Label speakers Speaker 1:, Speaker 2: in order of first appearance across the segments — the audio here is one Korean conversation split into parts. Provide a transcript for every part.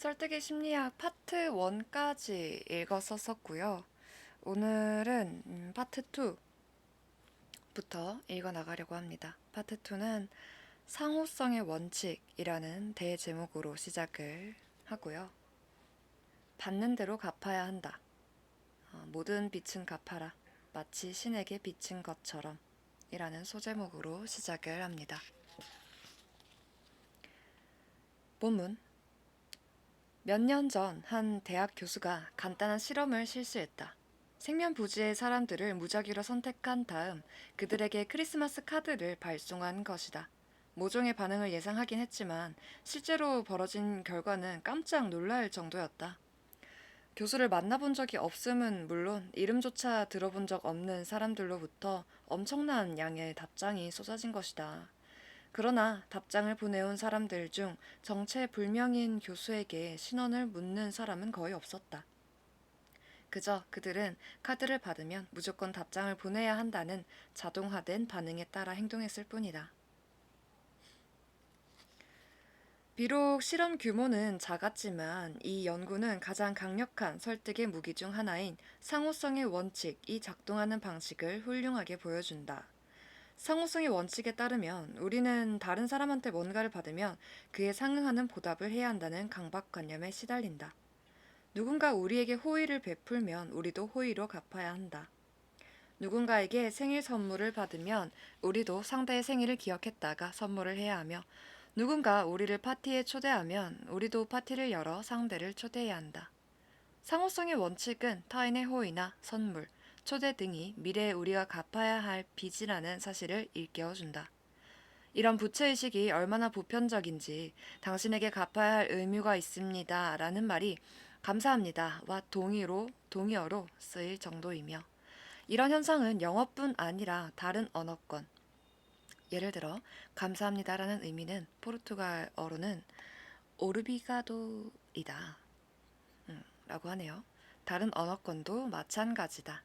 Speaker 1: 설득의 심리학 파트 1까지 읽었었고요. 오늘은 파트 2부터 읽어나가려고 합니다. 파트 2는 상호성의 원칙이라는 대제목으로 시작을 하고요. 받는 대로 갚아야 한다. 모든 빚은 갚아라. 마치 신에게 빚진 것처럼 이라는 소제목으로 시작을 합니다. 본문. 몇 년 전 한 대학 교수가 간단한 실험을 실시했다. 생면부지의 사람들을 무작위로 선택한 다음 그들에게 크리스마스 카드를 발송한 것이다. 모종의 반응을 예상하긴 했지만 실제로 벌어진 결과는 깜짝 놀랄 정도였다. 교수를 만나본 적이 없음은 물론 이름조차 들어본 적 없는 사람들로부터 엄청난 양의 답장이 쏟아진 것이다. 그러나 답장을 보내온 사람들 중 정체불명인 교수에게 신원을 묻는 사람은 거의 없었다. 그저 그들은 카드를 받으면 무조건 답장을 보내야 한다는 자동화된 반응에 따라 행동했을 뿐이다. 비록 실험 규모는 작았지만 이 연구는 가장 강력한 설득의 무기 중 하나인 상호성의 원칙이 작동하는 방식을 훌륭하게 보여준다. 상호성의 원칙에 따르면 우리는 다른 사람한테 뭔가를 받으면 그에 상응하는 보답을 해야 한다는 강박관념에 시달린다. 누군가 우리에게 호의를 베풀면 우리도 호의로 갚아야 한다. 누군가에게 생일 선물을 받으면 우리도 상대의 생일을 기억했다가 선물을 해야 하며 누군가 우리를 파티에 초대하면 우리도 파티를 열어 상대를 초대해야 한다. 상호성의 원칙은 타인의 호의나 선물, 초대 등이 미래에 우리가 갚아야 할 빚이라는 사실을 일깨워준다. 이런 부채의식이 얼마나 보편적인지 당신에게 갚아야 할 의무가 있습니다 라는 말이 감사합니다와 동의어로 쓰일 정도이며 이런 현상은 영어뿐 아니라 다른 언어권, 예를 들어 감사합니다라는 의미는 포르투갈어로는 오르비가도이다 라고 하네요. 다른 언어권도 마찬가지다.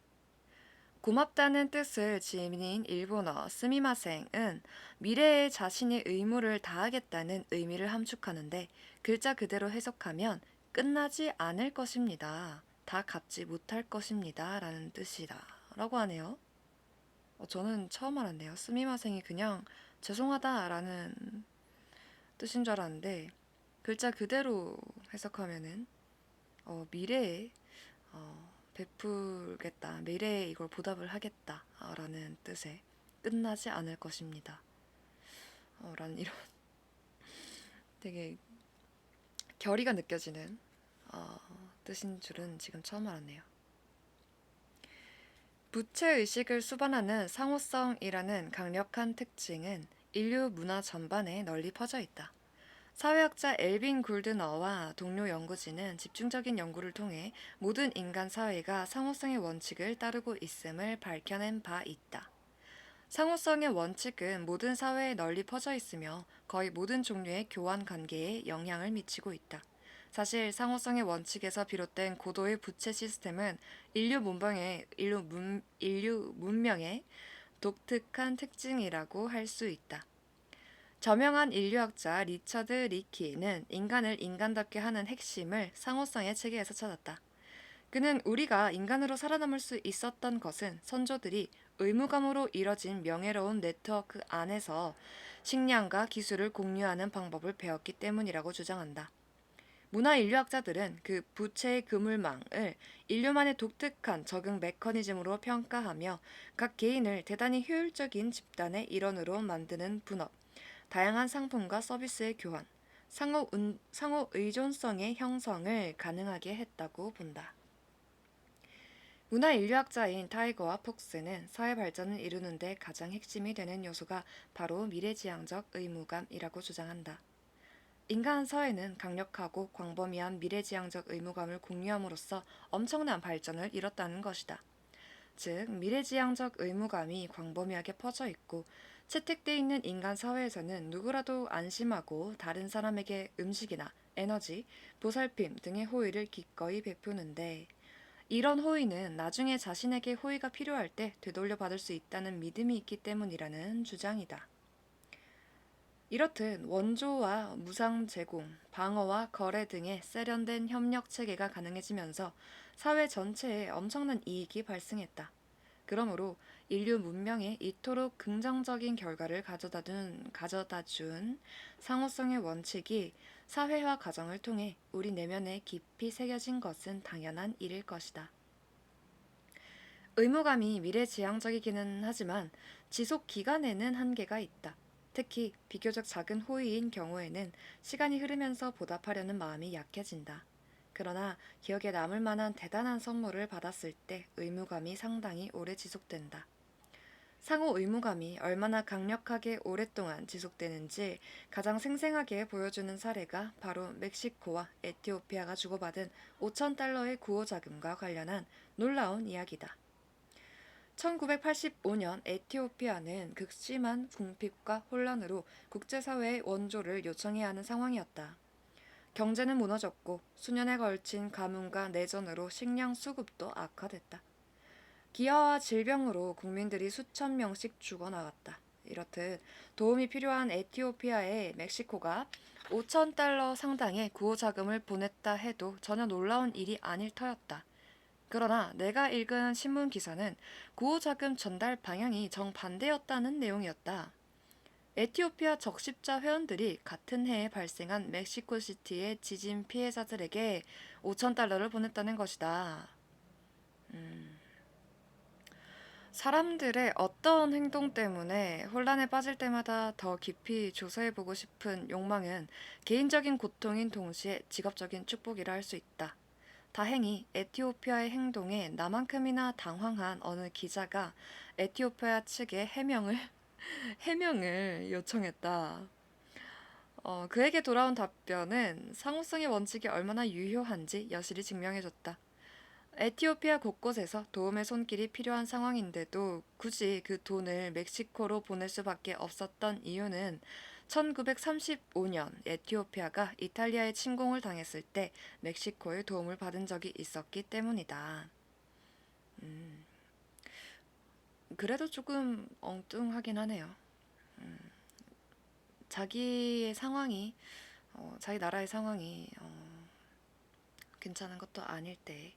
Speaker 1: 고맙다는 뜻을 지닌 일본어 스미마생은 미래에 자신의 의무를 다하겠다는 의미를 함축하는데 글자 그대로 해석하면 끝나지 않을 것입니다. 다 갚지 못할 것입니다. 라는 뜻이다. 라고 하네요. 저는 처음 알았네요. 스미마생이 그냥 죄송하다 라는 뜻인 줄 알았는데 글자 그대로 해석하면은 미래에 베풀겠다, 미래에 이걸 보답을 하겠다 라는 뜻의 끝나지 않을 것입니다 라는 이런 되게 결의가 느껴지는 뜻인 줄은 지금 처음 알았네요. 부채의식을 수반하는 상호성이라는 강력한 특징은 인류 문화 전반에 널리 퍼져 있다. 사회학자 엘빈 굴드너와 동료 연구진은 집중적인 연구를 통해 모든 인간 사회가 상호성의 원칙을 따르고 있음을 밝혀낸 바 있다. 상호성의 원칙은 모든 사회에 널리 퍼져 있으며 거의 모든 종류의 교환 관계에 영향을 미치고 있다. 사실 상호성의 원칙에서 비롯된 고도의 부채 시스템은 인류 문명의 독특한 특징이라고 할 수 있다. 저명한 인류학자 리처드 리키는 인간을 인간답게 하는 핵심을 상호성의 체계에서 찾았다. 그는 우리가 인간으로 살아남을 수 있었던 것은 선조들이 의무감으로 이뤄진 명예로운 네트워크 안에서 식량과 기술을 공유하는 방법을 배웠기 때문이라고 주장한다. 문화인류학자들은 그 부채의 그물망을 인류만의 독특한 적응 메커니즘으로 평가하며 각 개인을 대단히 효율적인 집단의 일원으로 만드는 분업, 다양한 상품과 서비스의 교환, 상호 의존성의 형성을 가능하게 했다고 본다. 문화인류학자인 타이거와 폭스는 사회 발전을 이루는 데 가장 핵심이 되는 요소가 바로 미래지향적 의무감이라고 주장한다. 인간 사회는 강력하고 광범위한 미래지향적 의무감을 공유함으로써 엄청난 발전을 이뤘다는 것이다. 즉, 미래지향적 의무감이 광범위하게 퍼져 있고 채택돼 있는 인간 사회에서는 누구라도 안심하고 다른 사람에게 음식이나 에너지, 보살핌 등의 호의를 기꺼이 베푸는데 이런 호의는 나중에 자신에게 호의가 필요할 때 되돌려 받을 수 있다는 믿음이 있기 때문이라는 주장이다. 이렇듯 원조와 무상 제공, 방어와 거래 등의 세련된 협력 체계가 가능해지면서 사회 전체에 엄청난 이익이 발생했다. 그러므로 인류 문명에 이토록 긍정적인 결과를 가져다 준 상호성의 원칙이 사회와 가정을 통해 우리 내면에 깊이 새겨진 것은 당연한 일일 것이다. 의무감이 미래지향적이기는 하지만 지속 기간에는 한계가 있다. 특히 비교적 작은 호의인 경우에는 시간이 흐르면서 보답하려는 마음이 약해진다. 그러나 기억에 남을 만한 대단한 선물을 받았을 때 의무감이 상당히 오래 지속된다. 상호 의무감이 얼마나 강력하게 오랫동안 지속되는지 가장 생생하게 보여주는 사례가 바로 멕시코와 에티오피아가 주고받은 5,000달러의 구호자금과 관련한 놀라운 이야기다. 1985년 에티오피아는 극심한 궁핍과 혼란으로 국제사회의 원조를 요청해야 하는 상황이었다. 경제는 무너졌고 수년에 걸친 가뭄과 내전으로 식량 수급도 악화됐다. 기아와 질병으로 국민들이 수천 명씩 죽어나갔다. 이렇듯 도움이 필요한 에티오피아에 멕시코가 5,000달러 상당의 구호자금을 보냈다 해도 전혀 놀라운 일이 아닐 터였다. 그러나 내가 읽은 신문 기사는 구호자금 전달 방향이 정반대였다는 내용이었다. 에티오피아 적십자 회원들이 같은 해에 발생한 멕시코시티의 지진 피해자들에게 5,000달러를 보냈다는 것이다. 사람들의 어떤 행동 때문에 혼란에 빠질 때마다 더 깊이 조사해보고 싶은 욕망은 개인적인 고통인 동시에 직업적인 축복이라 할 수 있다. 다행히 에티오피아의 행동에 나만큼이나 당황한 어느 기자가 에티오피아 측에 해명을 요청했다. 그에게 돌아온 답변은 상호성의 원칙이 얼마나 유효한지 여실히 증명해줬다. 에티오피아 곳곳에서 도움의 손길이 필요한 상황인데도 굳이 그 돈을 멕시코로 보낼 수밖에 없었던 이유는 1935년 에티오피아가 이탈리아의 침공을 당했을 때 멕시코의 도움을 받은 적이 있었기 때문이다. 그래도 조금 엉뚱하긴 하네요. 자기의 상황이, 자기 나라의 상황이 괜찮은 것도 아닐 때,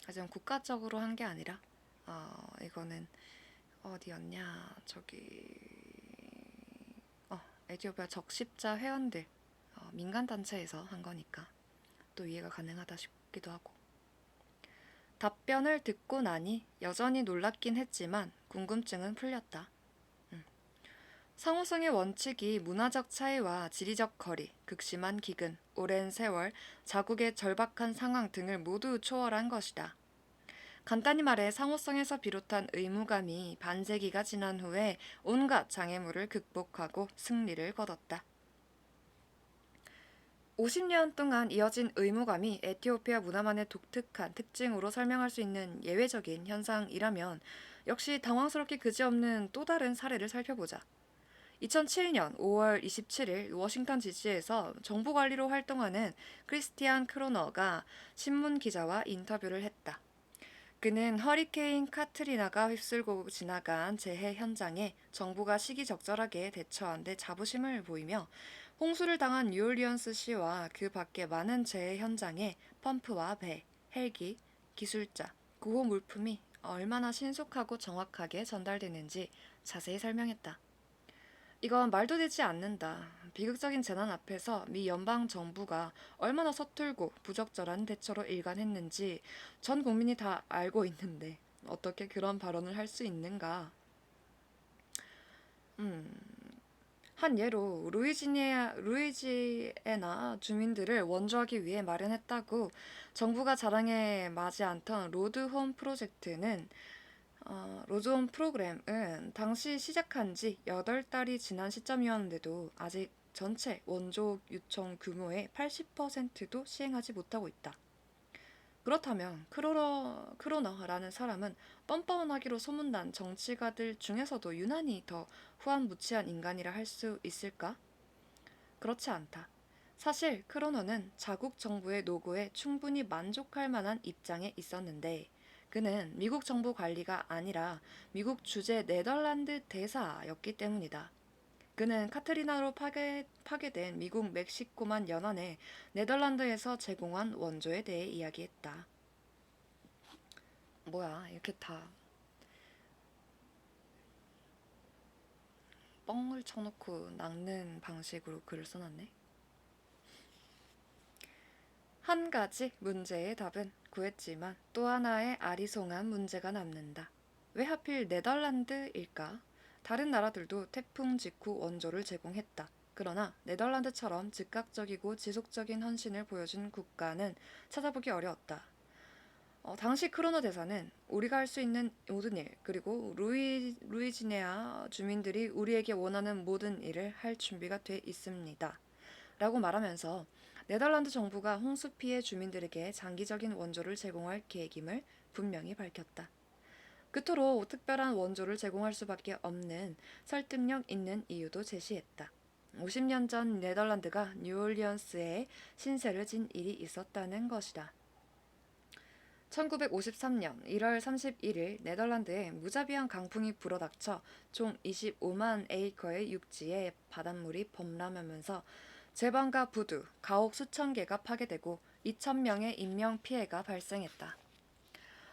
Speaker 1: 하지만 국가적으로 한 게 아니라, 이거는 어디였냐, 에티오피아 적십자 회원들, 민간단체에서 한 거니까 또 이해가 가능하다 싶기도 하고. 답변을 듣고 나니 여전히 놀랍긴 했지만 궁금증은 풀렸다. 상호성의 원칙이 문화적 차이와 지리적 거리, 극심한 기근, 오랜 세월, 자국의 절박한 상황 등을 모두 초월한 것이다. 간단히 말해 상호성에서 비롯한 의무감이 반세기가 지난 후에 온갖 장애물을 극복하고 승리를 거뒀다. 50년 동안 이어진 의무감이 에티오피아 문화만의 독특한 특징으로 설명할 수 있는 예외적인 현상이라면 역시 당황스럽게 그지없는 또 다른 사례를 살펴보자. 2007년 5월 27일 워싱턴 DC에서 정보관리로 활동하는 크리스티안 크로너가 신문 기자와 인터뷰를 했다. 그는 허리케인 카트리나가 휩쓸고 지나간 재해 현장에 정부가 시기적절하게 대처한 데 자부심을 보이며 홍수를 당한 뉴올리언스시와 그 밖의 많은 재해 현장에 펌프와 배, 헬기, 기술자, 구호 물품이 얼마나 신속하고 정확하게 전달되는지 자세히 설명했다. 이건 말도 되지 않는다. 비극적인 재난 앞에서 미 연방 정부가 얼마나 서툴고 부적절한 대처로 일관했는지 전 국민이 다 알고 있는데 어떻게 그런 발언을 할 수 있는가? 한 예로 루이지애나 주민들을 원조하기 위해 마련했다고 정부가 자랑에 맞지 않던 로드홈 프로젝트는 로드홈 프로그램은 당시 시작한 지 8달이 지난 시점이었는데도 아직 전체 원조 요청 규모의 80%도 시행하지 못하고 있다. 그렇다면 크로너라는 사람은 뻔뻔하기로 소문난 정치가들 중에서도 유난히 더 후한무치한 인간이라 할 수 있을까? 그렇지 않다. 사실 크로너는 자국 정부의 노고에 충분히 만족할 만한 입장에 있었는데 그는 미국 정부 관리가 아니라 미국 주재 네덜란드 대사였기 때문이다. 그는 카트리나로 파괴된 미국 멕시코만 연안에 네덜란드에서 제공한 원조에 대해 이야기했다. 뭐야, 이렇게 다 뻥을 쳐놓고 낚는 방식으로 글을 써놨네. 한 가지 문제의 답은 구했지만 또 하나의 아리송한 문제가 남는다. 왜 하필 네덜란드일까? 다른 나라들도 태풍 직후 원조를 제공했다. 그러나 네덜란드처럼 즉각적이고 지속적인 헌신을 보여준 국가는 찾아보기 어려웠다. 당시 크로너 대사는 우리가 할 수 있는 모든 일, 그리고 루이지네아 주민들이 우리에게 원하는 모든 일을 할 준비가 돼 있습니다. 라고 말하면서 네덜란드 정부가 홍수 피해 주민들에게 장기적인 원조를 제공할 계획임을 분명히 밝혔다. 그토록 특별한 원조를 제공할 수밖에 없는 설득력 있는 이유도 제시했다. 50년 전 네덜란드가 뉴올리언스에 신세를 진 일이 있었다는 것이다. 1953년 1월 31일 네덜란드에 무자비한 강풍이 불어닥쳐 총 25만 에이커의 육지에 바닷물이 범람하면서 제방과 부두, 가옥 수천 개가 파괴되고 2,000명의 인명 피해가 발생했다.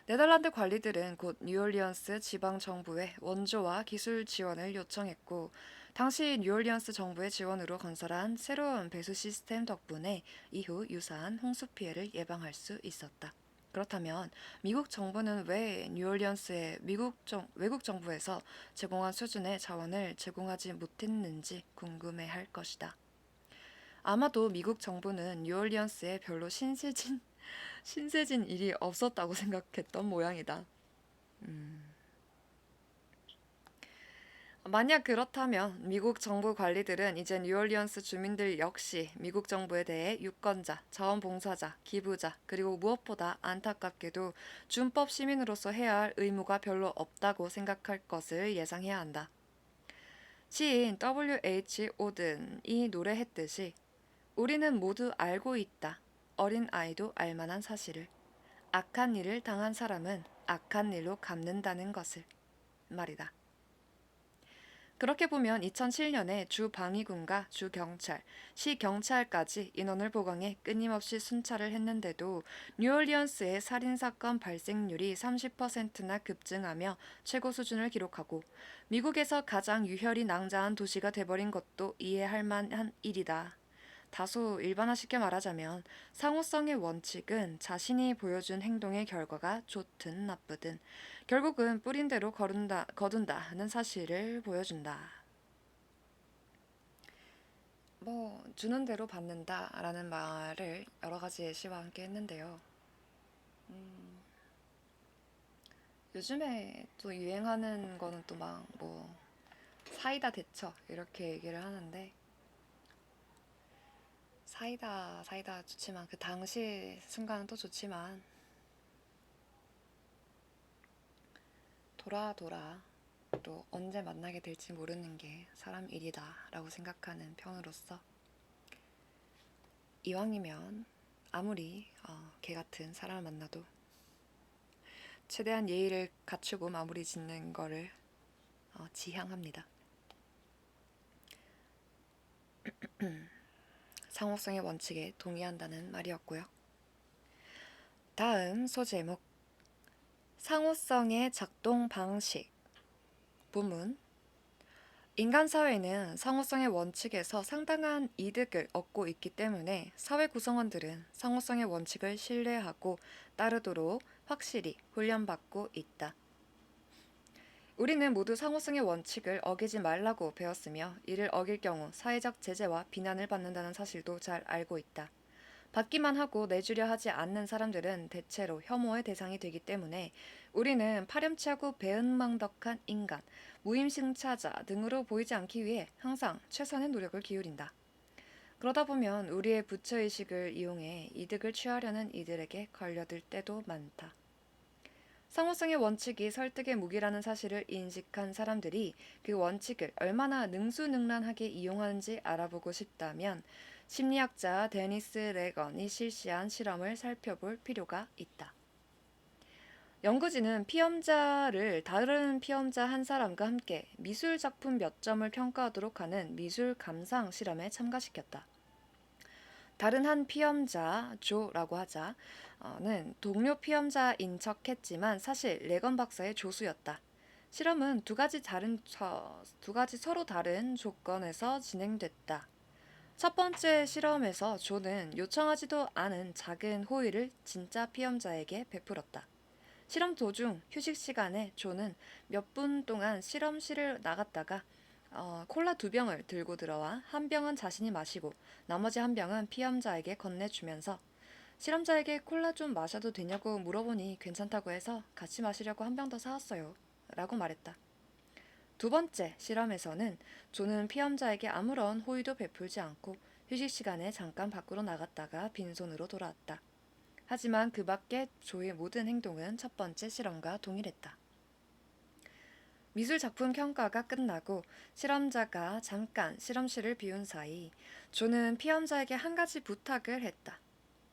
Speaker 1: 네덜란드 관리들은 곧 뉴올리언스 지방 정부에 원조와 기술 지원을 요청했고, 당시 뉴올리언스 정부의 지원으로 건설한 새로운 배수 시스템 덕분에 이후 유사한 홍수 피해를 예방할 수 있었다. 그렇다면 미국 정부는 왜 뉴올리언스에 외국 정부에서 제공한 수준의 자원을 제공하지 못했는지 궁금해할 것이다. 아마도 미국 정부는 뉴올리언스에 별로 신세진 일이 없었다고 생각했던 모양이다. 만약 그렇다면 미국 정부 관리들은 이제 뉴올리언스 주민들 역시 미국 정부에 대해 유권자, 자원봉사자, 기부자, 그리고 무엇보다 안타깝게도 준법 시민으로서 해야 할 의무가 별로 없다고 생각할 것을 예상해야 한다. 시인 W.H. 오든이 노래했듯이 우리는 모두 알고 있다. 어린 아이도 알만한 사실을. 악한 일을 당한 사람은 악한 일로 갚는다는 것을 말이다. 그렇게 보면 2007년에 주 방위군과 주 경찰, 시 경찰까지 인원을 보강해 끊임없이 순찰을 했는데도 뉴올리언스의 살인사건 발생률이 30%나 급증하며 최고 수준을 기록하고 미국에서 가장 유혈이 낭자한 도시가 돼버린 것도 이해할 만한 일이다. 다소 일반화시켜 말하자면 상호성의 원칙은 자신이 보여준 행동의 결과가 좋든 나쁘든 결국은 뿌린 대로 거둔다는 사실을 보여준다. 주는 대로 받는다라는 말을 여러 가지 예시와 함께 했는데요. 요즘에 또 유행하는 거는 또 사이다 대처 이렇게 얘기를 하는데 사이다 좋지만 그 당시 순간은 또 좋지만 돌아 또 언제 만나게 될지 모르는 게 사람 일이다 라고 생각하는 편으로서 이왕이면 아무리 개 같은 사람을 만나도 최대한 예의를 갖추고 마무리 짓는 거를 지향합니다. 상호성의 원칙에 동의한다는 말이었고요. 다음 소제목 상호성의 작동 방식 부문 인간 사회는 상호성의 원칙에서 상당한 이득을 얻고 있기 때문에 사회 구성원들은 상호성의 원칙을 신뢰하고 따르도록 확실히 훈련받고 있다. 우리는 모두 상호성의 원칙을 어기지 말라고 배웠으며 이를 어길 경우 사회적 제재와 비난을 받는다는 사실도 잘 알고 있다. 받기만 하고 내주려 하지 않는 사람들은 대체로 혐오의 대상이 되기 때문에 우리는 파렴치하고 배은망덕한 인간, 무임승차자 등으로 보이지 않기 위해 항상 최선의 노력을 기울인다. 그러다 보면 우리의 부처의식을 이용해 이득을 취하려는 이들에게 걸려들 때도 많다. 상호성의 원칙이 설득의 무기라는 사실을 인식한 사람들이 그 원칙을 얼마나 능수능란하게 이용하는지 알아보고 싶다면 심리학자 데니스 레건이 실시한 실험을 살펴볼 필요가 있다. 연구진은 피험자를 다른 피험자 한 사람과 함께 미술 작품 몇 점을 평가하도록 하는 미술 감상 실험에 참가시켰다. 다른 한 피험자, 조라고 하자는 동료 피험자인 척했지만 사실 레건 박사의 조수였다. 실험은 두 가지 서로 다른 조건에서 진행됐다. 첫 번째 실험에서 조는 요청하지도 않은 작은 호의를 진짜 피험자에게 베풀었다. 실험 도중 휴식 시간에 조는 몇 분 동안 실험실을 나갔다가 콜라 두 병을 들고 들어와 한 병은 자신이 마시고 나머지 한 병은 피험자에게 건네주면서 실험자에게 콜라 좀 마셔도 되냐고 물어보니 괜찮다고 해서 같이 마시려고 한 병 더 사왔어요. 라고 말했다. 두 번째 실험에서는 조는 피험자에게 아무런 호의도 베풀지 않고 휴식 시간에 잠깐 밖으로 나갔다가 빈손으로 돌아왔다. 하지만 그 밖에 조의 모든 행동은 첫 번째 실험과 동일했다. 미술 작품 평가가 끝나고 실험자가 잠깐 실험실을 비운 사이 조는 피험자에게 한 가지 부탁을 했다.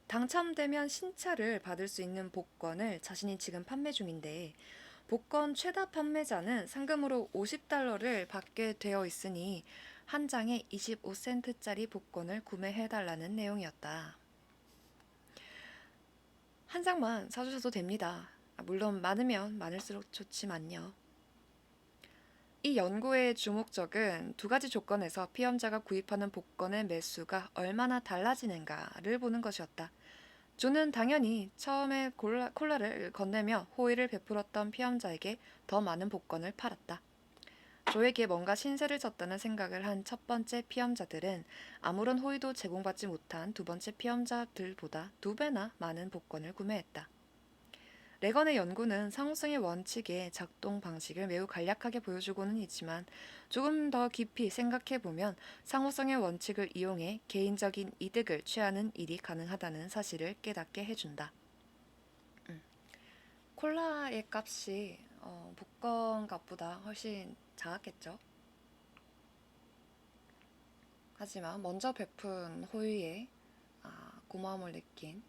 Speaker 1: 당첨되면 신차를 받을 수 있는 복권을 자신이 지금 판매 중인데 복권 최다 판매자는 상금으로 $50를 받게 되어 있으니 한 장에 25센트짜리 복권을 구매해달라는 내용이었다. 한 장만 사주셔도 됩니다. 물론 많으면 많을수록 좋지만요. 이 연구의 주목적은 두 가지 조건에서 피험자가 구입하는 복권의 매수가 얼마나 달라지는가를 보는 것이었다. 조는 당연히 처음에 콜라를 건네며 호의를 베풀었던 피험자에게 더 많은 복권을 팔았다. 조에게 뭔가 신세를 졌다는 생각을 한 첫 번째 피험자들은 아무런 호의도 제공받지 못한 두 번째 피험자들보다 두 배나 많은 복권을 구매했다. 레건의 연구는 상호성의 원칙의 작동 방식을 매우 간략하게 보여주고는 있지만 조금 더 깊이 생각해보면 상호성의 원칙을 이용해 개인적인 이득을 취하는 일이 가능하다는 사실을 깨닫게 해준다. 콜라의 값이 복권 값보다 훨씬 작았겠죠. 하지만 먼저 베푼 호의에 고마움을 느낀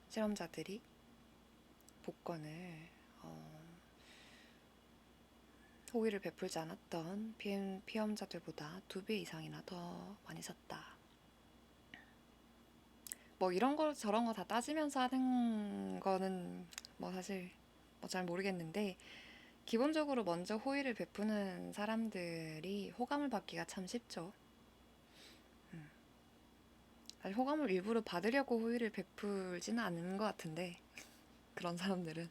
Speaker 1: 실험자들이 복권을 호의를 베풀지 않았던 피험자들보다 2배 이상이나 더 많이 샀다. 뭐 이런 거 저런 거 다 따지면서 하는 거는 뭐 사실 뭐 잘 모르겠는데 기본적으로 먼저 호의를 베푸는 사람들이 호감을 받기가 참 쉽죠. 사실 호감을 일부러 받으려고 호의를 베풀지는 않는 것 같은데 그런 사람들은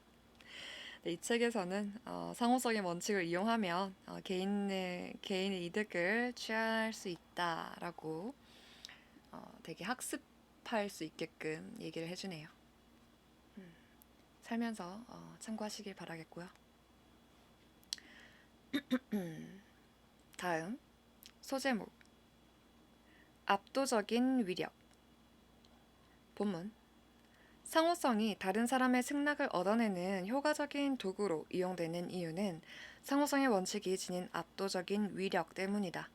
Speaker 1: 이 책에서는 상호성의 원칙을 이용하면 개인의 이득을 취할 수 있다라고 되게 학습할 수 있게끔 얘기를 해주네요. 살면서 참고하시길 바라겠고요. 다음 소제목 압도적인 위력. 본문 상호성이 다른 사람의 승낙을 얻어내는 효과적인 도구로 이용되는 이유는 상호성의 원칙이 지닌 압도적인 위력 때문이다.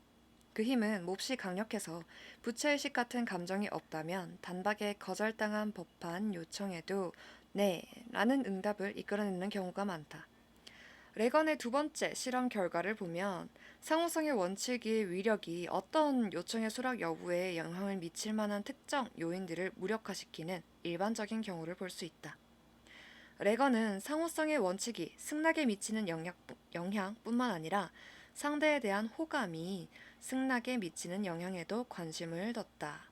Speaker 1: 그 힘은 몹시 강력해서 부채의식 같은 감정이 없다면 단박에 거절당한 법한 요청에도 네 라는 응답을 이끌어내는 경우가 많다. 레건의 두 번째 실험 결과를 보면 상호성의 원칙의 위력이 어떤 요청의 수락 여부에 영향을 미칠 만한 특정 요인들을 무력화시키는 일반적인 경우를 볼 수 있다. 레건은 상호성의 원칙이 승낙에 미치는 영향뿐만 아니라 상대에 대한 호감이 승낙에 미치는 영향에도 관심을 뒀다.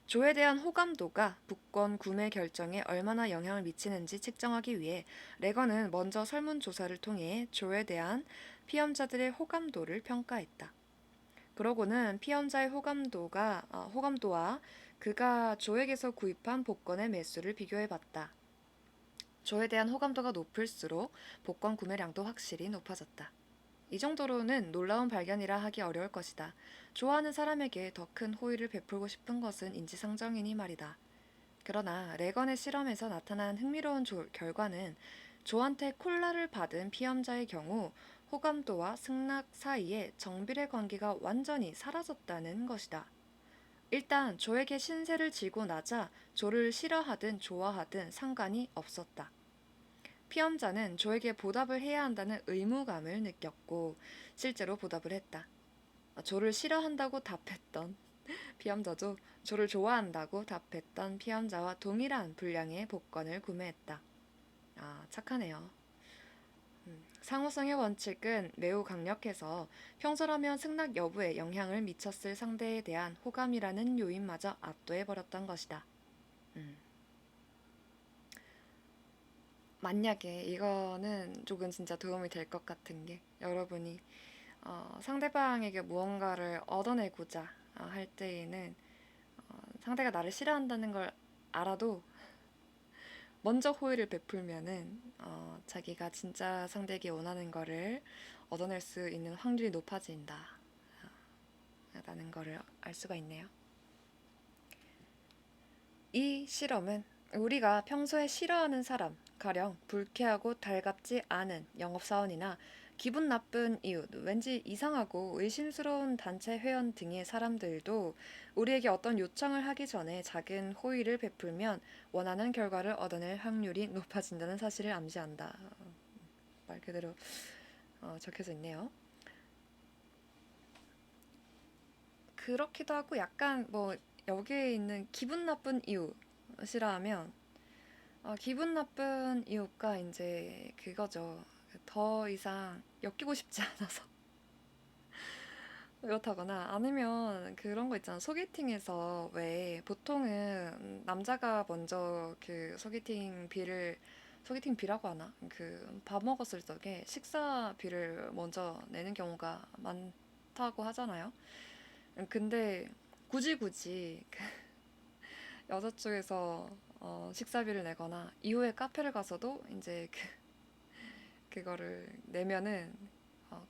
Speaker 1: 조에 대한 호감도가 복권 구매 결정에 얼마나 영향을 미치는지 측정하기 위해 레건은 먼저 설문조사를 통해 조에 대한 피험자들의 호감도를 평가했다. 그러고는 피험자의 호감도와 그가 조에게서 구입한 복권의 매수를 비교해봤다. 조에 대한 호감도가 높을수록 복권 구매량도 확실히 높아졌다. 이 정도로는 놀라운 발견이라 하기 어려울 것이다. 좋아하는 사람에게 더 큰 호의를 베풀고 싶은 것은 인지상정이니 말이다. 그러나 레건의 실험에서 나타난 흥미로운 결과는 조한테 콜라를 받은 피험자의 경우 호감도와 승낙 사이에 정비례 관계가 완전히 사라졌다는 것이다. 일단 조에게 신세를 지고 나자 조를 싫어하든 좋아하든 상관이 없었다. 피험자는 조에게 보답을 해야 한다는 의무감을 느꼈고 실제로 보답을 했다. 조를 싫어한다고 답했던 피험자도 조를 좋아한다고 답했던 피험자와 동일한 분량의 복권을 구매했다. 아, 착하네요. 상호성의 원칙은 매우 강력해서 평소라면 승낙 여부에 영향을 미쳤을 상대에 대한 호감이라는 요인마저 압도해버렸던 것이다. 음. 만약에 이거는 조금 진짜 도움이 될 것 같은 게 여러분이 상대방에게 무언가를 얻어내고자 할 때에는 상대가 나를 싫어한다는 걸 알아도 먼저 호의를 베풀면은 자기가 진짜 상대에게 원하는 거를 얻어낼 수 있는 확률이 높아진다 라는 거를 알 수가 있네요. 이 실험은 우리가 평소에 싫어하는 사람, 가령 불쾌하고 달갑지 않은 영업사원이나 기분 나쁜 이웃, 왠지 이상하고 의심스러운 단체 회원 등의 사람들도 우리에게 어떤 요청을 하기 전에 작은 호의를 베풀면 원하는 결과를 얻어낼 확률이 높아진다는 사실을 암시한다. 말 그대로 적혀져 있네요. 그렇기도 하고 약간 뭐 여기에 있는 기분 나쁜 이웃이라 하면 기분 나쁜 이유가 이제 그거죠. 더 이상 엮이고 싶지 않아서 그렇다거나 아니면 그런 거 있잖아. 소개팅에서 왜 보통은 남자가 먼저 그 소개팅 비라고 하나? 그 밥 먹었을 적에 식사비를 먼저 내는 경우가 많다고 하잖아요. 근데 굳이 그 여자 쪽에서 식사비를 내거나 이후에 카페를 가서도 이제 그거를 내면은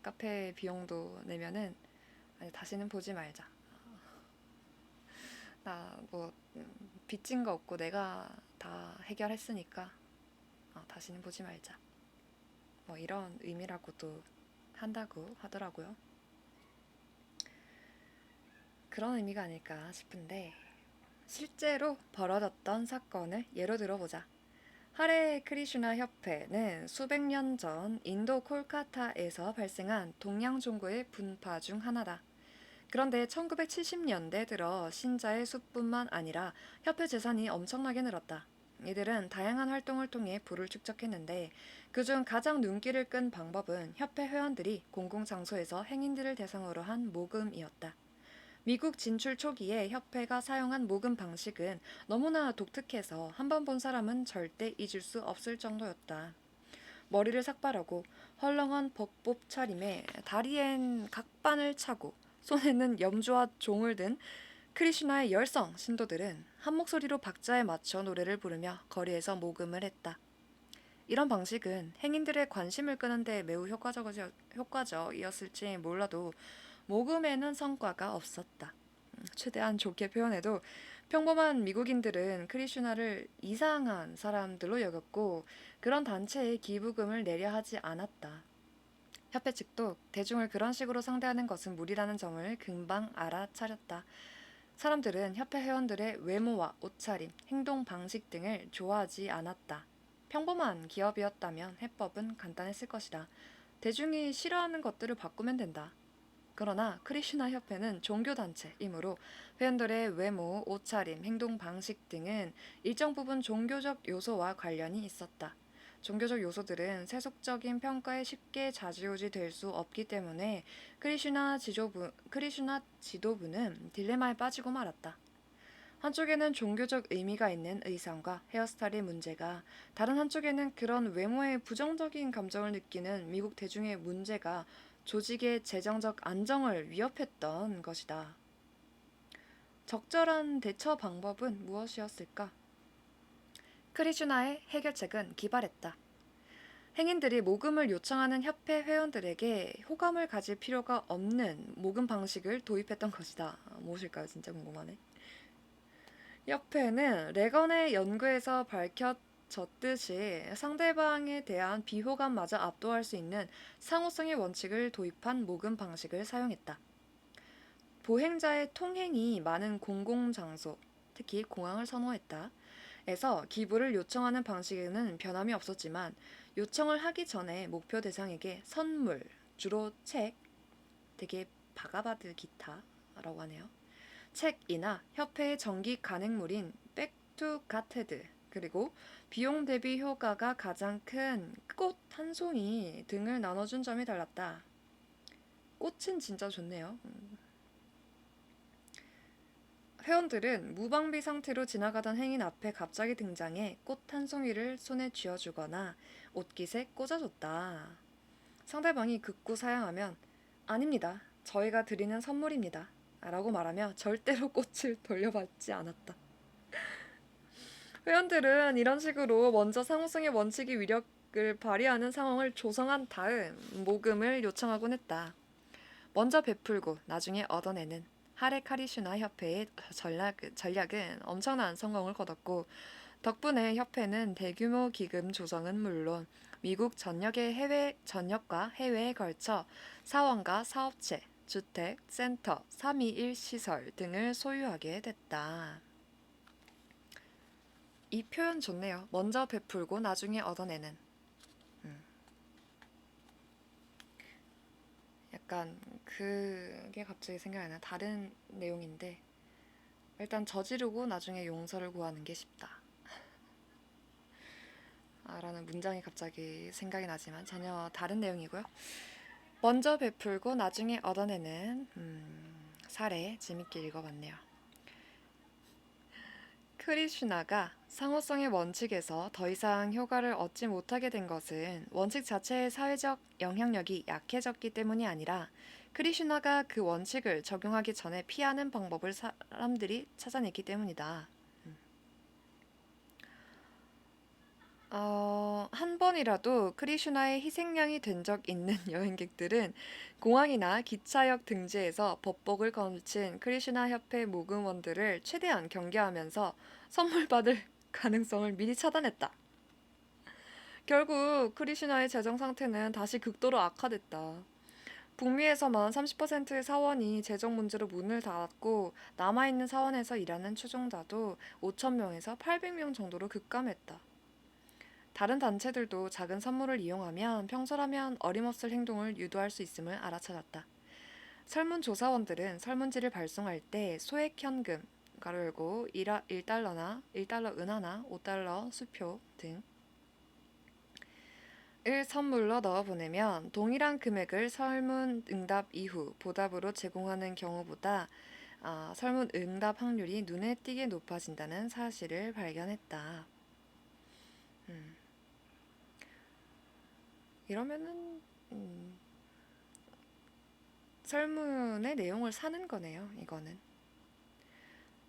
Speaker 1: 카페 비용도 내면은 아니, 다시는 보지 말자. 나 뭐 빚진 거 없고 내가 다 해결했으니까 다시는 보지 말자. 뭐 이런 의미라고도 한다고 하더라고요. 그런 의미가 아닐까 싶은데 실제로 벌어졌던 사건을 예로 들어보자. 하레 크리슈나 협회는 수백 년 전 인도 콜카타에서 발생한 동양 종교의 분파 중 하나다. 그런데 1970년대 들어 신자의 수뿐만 아니라 협회 재산이 엄청나게 늘었다. 이들은 다양한 활동을 통해 부를 축적했는데 그중 가장 눈길을 끈 방법은 협회 회원들이 공공장소에서 행인들을 대상으로 한 모금이었다. 미국 진출 초기에 협회가 사용한 모금 방식은 너무나 독특해서 한 번 본 사람은 절대 잊을 수 없을 정도였다. 머리를 삭발하고 헐렁한 벅복 차림에 다리엔 각반을 차고 손에는 염주와 종을 든 크리슈나의 열성 신도들은 한 목소리로 박자에 맞춰 노래를 부르며 거리에서 모금을 했다. 이런 방식은 행인들의 관심을 끄는데 매우 효과적이었을지 몰라도 모금에는 성과가 없었다. 최대한 좋게 표현해도 평범한 미국인들은 크리슈나를 이상한 사람들로 여겼고 그런 단체에 기부금을 내려 하지 않았다. 협회 측도 대중을 그런 식으로 상대하는 것은 무리라는 점을 금방 알아차렸다. 사람들은 협회 회원들의 외모와 옷차림, 행동 방식 등을 좋아하지 않았다. 평범한 기업이었다면 해법은 간단했을 것이다. 대중이 싫어하는 것들을 바꾸면 된다. 그러나 크리슈나 협회는 종교단체이므로 회원들의 외모, 옷차림, 행동 방식 등은 일정 부분 종교적 요소와 관련이 있었다. 종교적 요소들은 세속적인 평가에 쉽게 좌지우지 될 수 없기 때문에 크리슈나 지도부는 딜레마에 빠지고 말았다. 한쪽에는 종교적 의미가 있는 의상과 헤어스타일의 문제가, 다른 한쪽에는 그런 외모에 부정적인 감정을 느끼는 미국 대중의 문제가 조직의 재정적 안정을 위협했던 것이다. 적절한 대처 방법은 무엇이었을까? 크리슈나의 해결책은 기발했다. 행인들이 모금을 요청하는 협회 회원들에게 호감을 가질 필요가 없는 모금 방식을 도입했던 것이다. 무엇일까요? 진짜 궁금하네. 협회는 레건의 연구에서 밝혀졌듯이 상대방에 대한 비호감마저 압도할 수 있는 상호성의 원칙을 도입한 모금 방식을 사용했다. 보행자의 통행이 많은 공공장소, 특히 공항을 선호했다. 에서 기부를 요청하는 방식에는 변함이 없었지만 요청을 하기 전에 목표 대상에게 선물, 주로 책, 되게 바가바드 기타라고 하네요. 책이나 협회의 정기 간행물인 백투 가테드, 그리고 비용 대비 효과가 가장 큰 꽃 한 송이 등을 나눠준 점이 달랐다. 꽃은 진짜 좋네요. 회원들은 무방비 상태로 지나가던 행인 앞에 갑자기 등장해 꽃 한 송이를 손에 쥐어주거나 옷깃에 꽂아줬다. 상대방이 극구 사양하면 아닙니다. 저희가 드리는 선물입니다. 라고 말하며 절대로 꽃을 돌려받지 않았다. 회원들은 이런 식으로 먼저 상호성의 원칙이 위력을 발휘하는 상황을 조성한 다음 모금을 요청하곤 했다. 먼저 베풀고 나중에 얻어내는 하레 카리슈나 협회의 전략은 엄청난 성공을 거뒀고 덕분에 협회는 대규모 기금 조성은 물론 미국 전역과 해외에 걸쳐 사원과 사업체, 주택, 센터, 321 시설 등을 소유하게 됐다. 이 표현 좋네요. 먼저 베풀고 나중에 얻어내는. 약간 그게 갑자기 생각이 나요. 다른 내용인데 일단 저지르고 나중에 용서를 구하는 게 쉽다. 라는 문장이 갑자기 생각이 나지만 전혀 다른 내용이고요. 먼저 베풀고 나중에 얻어내는 사례 재밌게 읽어봤네요. 크리슈나가 상호성의 원칙에서 더 이상 효과를 얻지 못하게 된 것은 원칙 자체의 사회적 영향력이 약해졌기 때문이 아니라 크리슈나가 그 원칙을 적용하기 전에 피하는 방법을 사람들이 찾아냈기 때문이다. 한 번이라도 크리슈나의 희생양이 된 적 있는 여행객들은 공항이나 기차역 등지에서 법복을 걸친 크리슈나 협회 모금원들을 최대한 경계하면서 선물 받을 가능성을 미리 차단했다. 결국 크리슈나의 재정 상태는 다시 극도로 악화됐다. 북미에서만 30%의 사원이 재정 문제로 문을 닫았고 남아있는 사원에서 일하는 추종자도 5,000명에서 800명 정도로 급감했다. 다른 단체들도 작은 선물을 이용하면 평소라면 어림없을 행동을 유도할 수 있음을 알아차렸다. 설문조사원들은 설문지를 발송할 때 소액 현금, 가로 열고 1달러나 1달러 은하나 5달러 수표 등을 선물로 넣어 보내면 동일한 금액을 설문 응답 이후 보답으로 제공하는 경우보다 설문 응답 확률이 눈에 띄게 높아진다는 사실을 발견했다. 이러면은 설문의 내용을 사는 거네요. 이거는.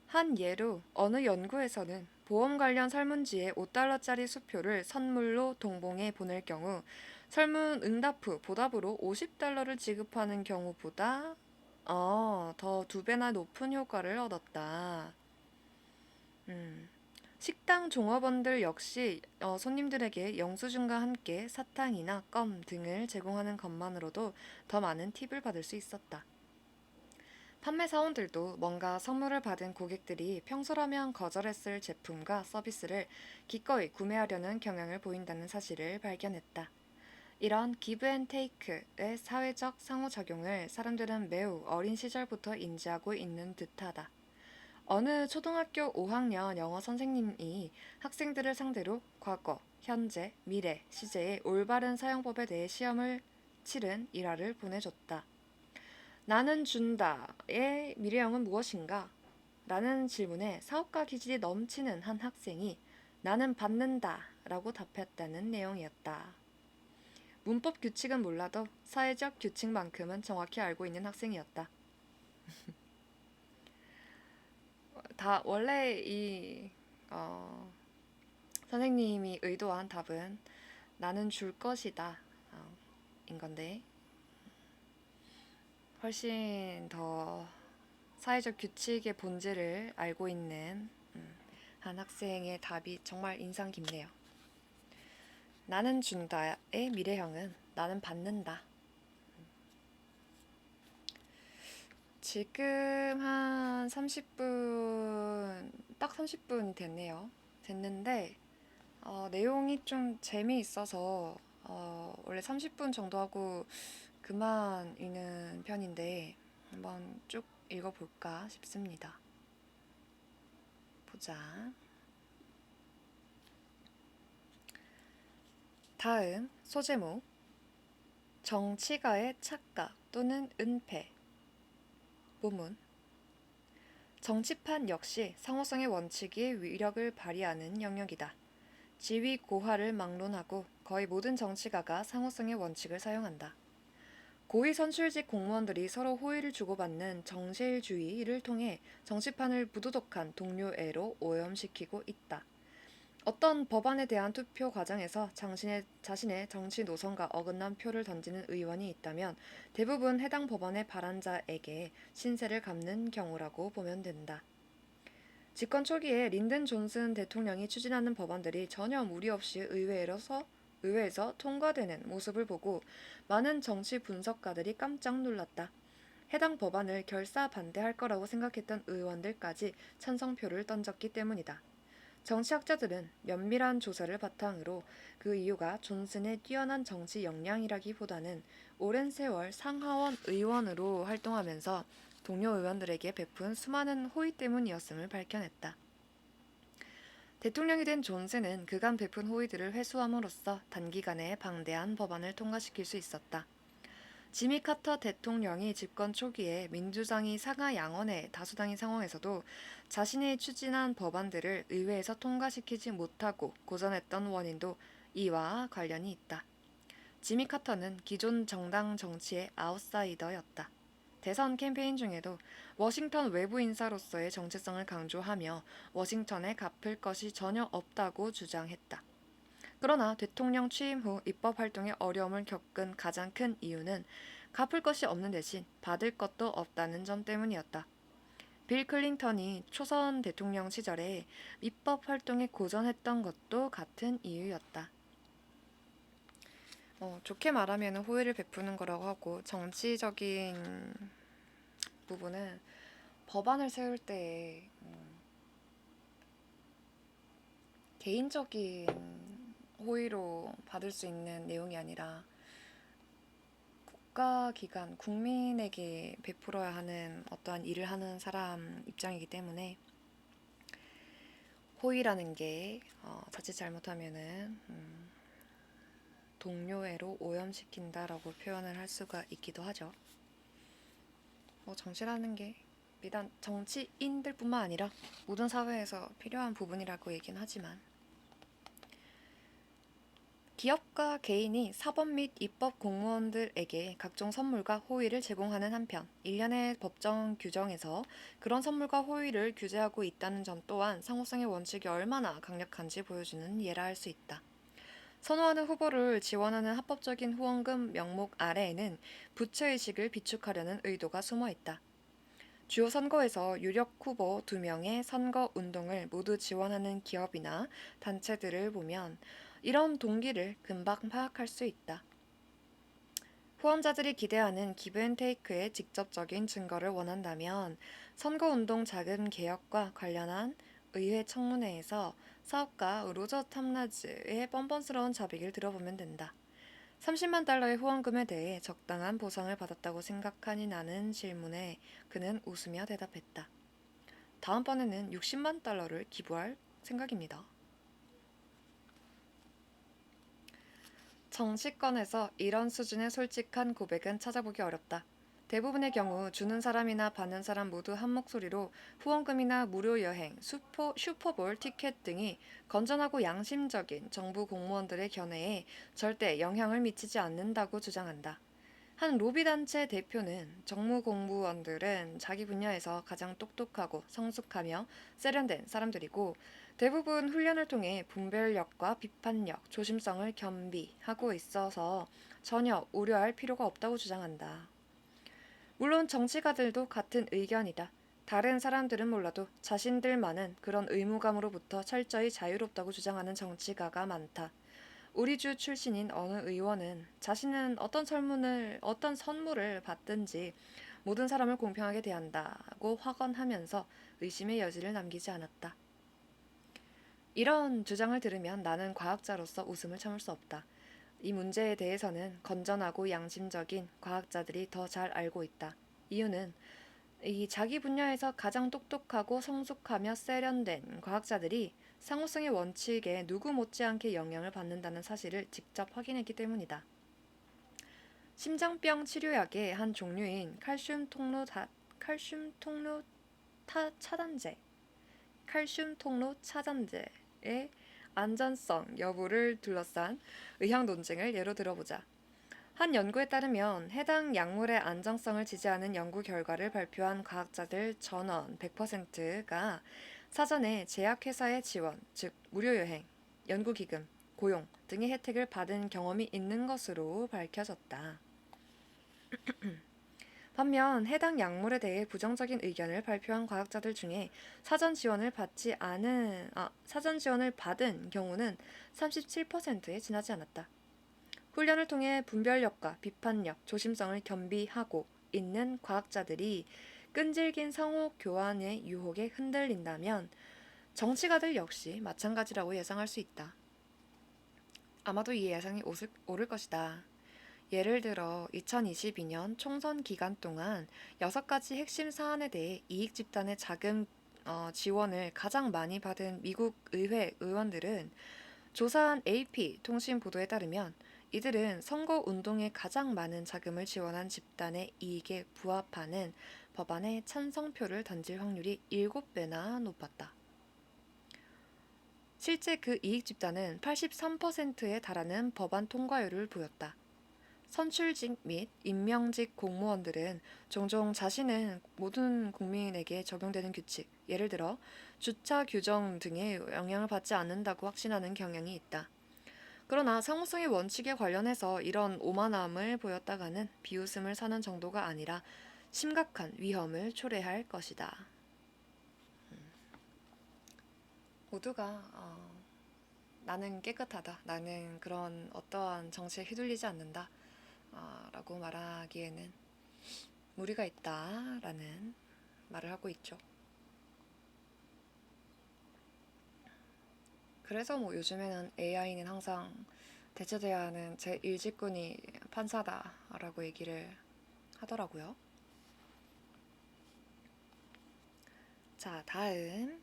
Speaker 1: 한 예로 어느 연구에서는 보험 관련 설문지에 5달러짜리 수표를 선물로 동봉해 보낼 경우 설문 응답 후 보답으로 50달러를 지급하는 경우보다 더 2배나 높은 효과를 얻었다. 식당 종업원들 역시 손님들에게 영수증과 함께 사탕이나 껌 등을 제공하는 것만으로도 더 많은 팁을 받을 수 있었다. 판매 사원들도 뭔가 선물을 받은 고객들이 평소라면 거절했을 제품과 서비스를 기꺼이 구매하려는 경향을 보인다는 사실을 발견했다. 이런 기브 앤 테이크의 사회적 상호작용을 사람들은 매우 어린 시절부터 인지하고 있는 듯하다. 어느 초등학교 5학년 영어 선생님이 학생들을 상대로 과거, 현재, 미래 시제의 올바른 사용법에 대해 시험을 치른 일화를 보내줬다. 나는 준다의 미래형은 무엇인가? 라는 질문에 사업가 기질이 넘치는 한 학생이 나는 받는다 라고 답했다는 내용이었다. 문법 규칙은 몰라도 사회적 규칙만큼은 정확히 알고 있는 학생이었다. 원래 이 선생님이 의도한 답은 나는 줄 것이다 인 건데 훨씬 더 사회적 규칙의 본질을 알고 있는 한 학생의 답이 정말 인상 깊네요. 나는 준다의 미래형은 나는 받는다. 지금 한 30분, 딱 30분 됐네요. 됐는데, 내용이 좀 재미있어서, 원래 30분 정도 하고 그만이는 편인데, 한번 쭉 읽어볼까 싶습니다. 보자. 다음, 소제목. 정치가의 착각 또는 은폐. 본문. 정치판 역시 상호성의 원칙이 위력을 발휘하는 영역이다. 지위 고하를 막론하고 거의 모든 정치가가 상호성의 원칙을 사용한다. 고위 선출직 공무원들이 서로 호의를 주고받는 정실주의를 통해 정치판을 부도덕한 동료애로 오염시키고 있다. 어떤 법안에 대한 투표 과정에서 자신의 정치 노선과 어긋난 표를 던지는 의원이 있다면 대부분 해당 법안의 발안자에게 신세를 갚는 경우라고 보면 된다. 집권 초기에 린든 존슨 대통령이 추진하는 법안들이 전혀 무리 없이 의회에서 통과되는 모습을 보고 많은 정치 분석가들이 깜짝 놀랐다. 해당 법안을 결사 반대할 거라고 생각했던 의원들까지 찬성표를 던졌기 때문이다. 정치학자들은 면밀한 조사를 바탕으로 그 이유가 존슨의 뛰어난 정치 역량이라기보다는 오랜 세월 상하원 의원으로 활동하면서 동료 의원들에게 베푼 수많은 호의 때문이었음을 밝혀냈다. 대통령이 된 존슨은 그간 베푼 호의들을 회수함으로써 단기간에 방대한 법안을 통과시킬 수 있었다. 지미 카터 대통령이 집권 초기에 민주당이 상하 양원의 다수당인 상황에서도 자신이 추진한 법안들을 의회에서 통과시키지 못하고 고전했던 원인도 이와 관련이 있다. 지미 카터는 기존 정당 정치의 아웃사이더였다. 대선 캠페인 중에도 워싱턴 외부 인사로서의 정체성을 강조하며 워싱턴에 갚을 것이 전혀 없다고 주장했다. 그러나 대통령 취임 후 입법 활동에 어려움을 겪은 가장 큰 이유는 갚을 것이 없는 대신 받을 것도 없다는 점 때문이었다. 빌 클린턴이 초선 대통령 시절에 입법 활동에 고전했던 것도 같은 이유였다. 좋게 말하면 호의를 베푸는 거라고 하고 정치적인 부분은 법안을 세울 때 개인적인 호의로 받을 수 있는 내용이 아니라 국가기관, 국민에게 베풀어야 하는 어떠한 일을 하는 사람 입장이기 때문에 호의라는 게 자칫 잘못하면은 동료애로 오염시킨다라고 표현을 할 수가 있기도 하죠. 정치라는 게 비단 정치인들뿐만 아니라 모든 사회에서 필요한 부분이라고 얘기는 하지만 기업과 개인이 사법 및 입법 공무원들에게 각종 선물과 호의를 제공하는 한편 일련의 법정 규정에서 그런 선물과 호의를 규제하고 있다는 점 또한 상호성의 원칙이 얼마나 강력한지 보여주는 예라 할 수 있다. 선호하는 후보를 지원하는 합법적인 후원금 명목 아래에는 부채의식을 비축하려는 의도가 숨어 있다. 주요 선거에서 유력 후보 2명의 선거 운동을 모두 지원하는 기업이나 단체들을 보면 이런 동기를 금방 파악할 수 있다. 후원자들이 기대하는 기브앤테이크의 직접적인 증거를 원한다면 선거운동 자금 개혁과 관련한 의회 청문회에서 사업가 로저 탐라즈의 뻔뻔스러운 자백을 들어보면 된다. 30만 달러의 후원금에 대해 적당한 보상을 받았다고 생각하니 나는 질문에 그는 웃으며 대답했다. 다음번에는 60만 달러를 기부할 생각입니다. 정치권에서 이런 수준의 솔직한 고백은 찾아보기 어렵다. 대부분의 경우 주는 사람이나 받는 사람 모두 한 목소리로 후원금이나 무료 여행, 슈퍼볼 티켓 등이 건전하고 양심적인 정부 공무원들의 견해에 절대 영향을 미치지 않는다고 주장한다. 한 로비단체 대표는 정무 공무원들은 자기 분야에서 가장 똑똑하고 성숙하며 세련된 사람들이고 대부분 훈련을 통해 분별력과 비판력, 조심성을 겸비하고 있어서 전혀 우려할 필요가 없다고 주장한다. 물론 정치가들도 같은 의견이다. 다른 사람들은 몰라도 자신들만은 그런 의무감으로부터 철저히 자유롭다고 주장하는 정치가가 많다. 우리 주 출신인 어느 의원은 자신은 어떤 선물을 받든지 모든 사람을 공평하게 대한다고 확언하면서 의심의 여지를 남기지 않았다. 이런 주장을 들으면 나는 과학자로서 웃음을 참을 수 없다. 이 문제에 대해서는 건전하고 양심적인 과학자들이 더 잘 알고 있다. 이유는 이 자기 분야에서 가장 똑똑하고 성숙하며 세련된 과학자들이 상호성의 원칙에 누구 못지않게 영향을 받는다는 사실을 직접 확인했기 때문이다. 심장병 치료약의 한 종류인 칼슘 통로 차단제, 칼슘 통로 차단제의 안전성 여부를 둘러싼 의학 논쟁을 예로 들어보자. 한 연구에 따르면 해당 약물의 안정성을 지지하는 연구 결과를 발표한 과학자들 전원 100%가 사전에 제약회사의 지원, 즉 무료여행, 연구기금, 고용 등의 혜택을 받은 경험이 있는 것으로 밝혀졌다. 반면 해당 약물에 대해 부정적인 의견을 발표한 과학자들 중에 사전 지원을 받은 경우는 37%에 지나지 않았다. 훈련을 통해 분별력과 비판력, 조심성을 겸비하고 있는 과학자들이 끈질긴 상호 교환의 유혹에 흔들린다면 정치가들 역시 마찬가지라고 예상할 수 있다. 아마도 이 예상이 옳을 것이다. 예를 들어 2022년 총선 기간 동안 6가지 핵심 사안에 대해 이익 집단의 자금 지원을 가장 많이 받은 미국 의회 의원들은 조사한 AP 통신 보도에 따르면 이들은 선거 운동에 가장 많은 자금을 지원한 집단의 이익에 부합하는 법안에 찬성표를 던질 확률이 7배나 높았다. 실제 그 이익 집단은 83%에 달하는 법안 통과율을 보였다. 선출직 및 임명직 공무원들은 종종 자신은 모든 국민에게 적용되는 규칙, 예를 들어 주차 규정 등에 영향을 받지 않는다고 확신하는 경향이 있다. 그러나 상호성의 원칙에 관련해서 이런 오만함을 보였다가는 비웃음을 사는 정도가 아니라 심각한 위험을 초래할 것이다. 모두가 나는 깨끗하다, 나는 그런 어떠한 정치에 휘둘리지 않는다 라고 말하기에는 무리가 있다라는 말을 하고 있죠. 그래서 요즘에는 AI는 항상 대체돼야 하는 제1직군이 판사다라고 얘기를 하더라고요. 자, 다음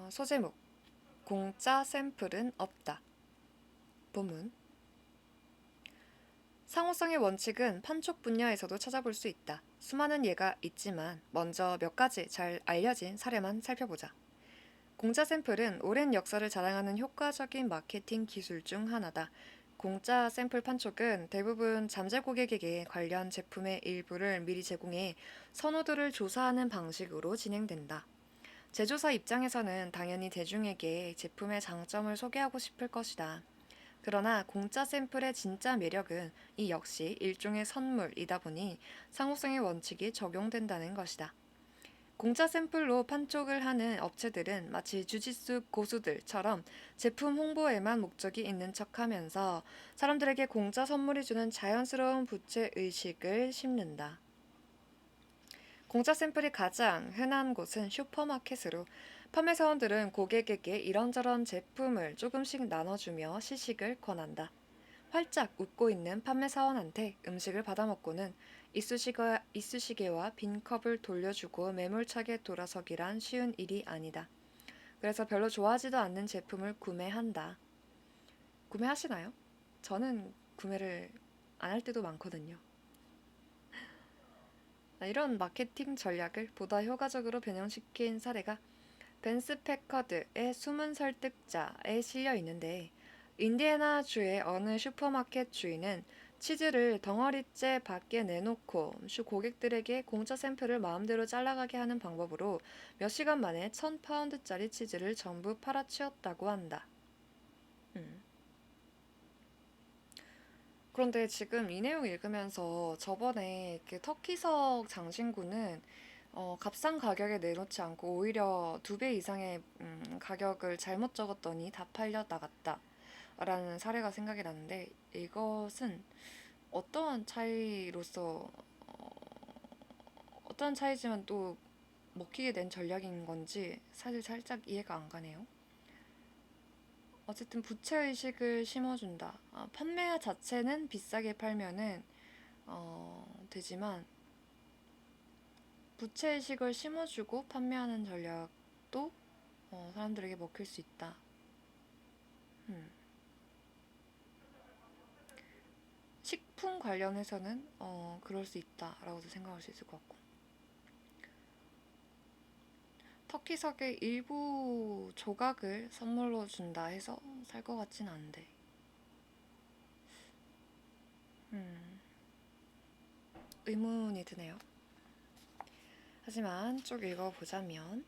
Speaker 1: 소제목 공짜 샘플은 없다. 본문 상호성의 원칙은 판촉 분야에서도 찾아볼 수 있다. 수많은 예가 있지만 먼저 몇 가지 잘 알려진 사례만 살펴보자. 공짜 샘플은 오랜 역사를 자랑하는 효과적인 마케팅 기술 중 하나다. 공짜 샘플 판촉은 대부분 잠재 고객에게 관련 제품의 일부를 미리 제공해 선호도를 조사하는 방식으로 진행된다. 제조사 입장에서는 당연히 대중에게 제품의 장점을 소개하고 싶을 것이다. 그러나 공짜 샘플의 진짜 매력은 이 역시 일종의 선물이다 보니 상호성의 원칙이 적용된다는 것이다. 공짜 샘플로 판촉을 하는 업체들은 마치 주짓수 고수들처럼 제품 홍보에만 목적이 있는 척하면서 사람들에게 공짜 선물이 주는 자연스러운 부채의식을 심는다. 공짜 샘플이 가장 흔한 곳은 슈퍼마켓으로 판매사원들은 고객에게 이런저런 제품을 조금씩 나눠주며 시식을 권한다. 활짝 웃고 있는 판매사원한테 음식을 받아먹고는 이쑤시개와 빈 컵을 돌려주고 매몰차게 돌아서기란 쉬운 일이 아니다. 그래서 별로 좋아하지도 않는 제품을 구매한다. 구매하시나요? 저는 구매를 안 할 때도 많거든요. 이런 마케팅 전략을 보다 효과적으로 변형시킨 사례가 벤스 패커드의 숨은 설득자에 실려 있는데 인디애나주의 어느 슈퍼마켓 주인은 치즈를 덩어리째 밖에 내놓고 고객들에게 공짜 샘플을 마음대로 잘라가게 하는 방법으로 몇 시간 만에 1000파운드짜리 치즈를 전부 팔아치웠다고 한다. 그런데 지금 이 내용 읽으면서 저번에 그 터키석 장신구는 값싼 가격에 내놓지 않고 오히려 2배 이상의 가격을 잘못 적었더니 다 팔려 나갔다. 라는 사례가 생각이 나는데 이것은 어떠한 차이로서 어떤 차이지만 또 먹히게 된 전략인 건지 사실 살짝 이해가 안 가네요. 어쨌든 부채의식을 심어준다. 판매 자체는 비싸게 팔면은 되지만 부채의식을 심어주고 판매하는 전략도 사람들에게 먹힐 수 있다. 음. 식품 관련해서는 그럴 수 있다라고도 생각할 수 있을 것 같고. 터키석의 일부 조각을 선물로 준다 해서 살 것 같진 않은데. 의문이 드네요. 하지만 쭉 읽어보자면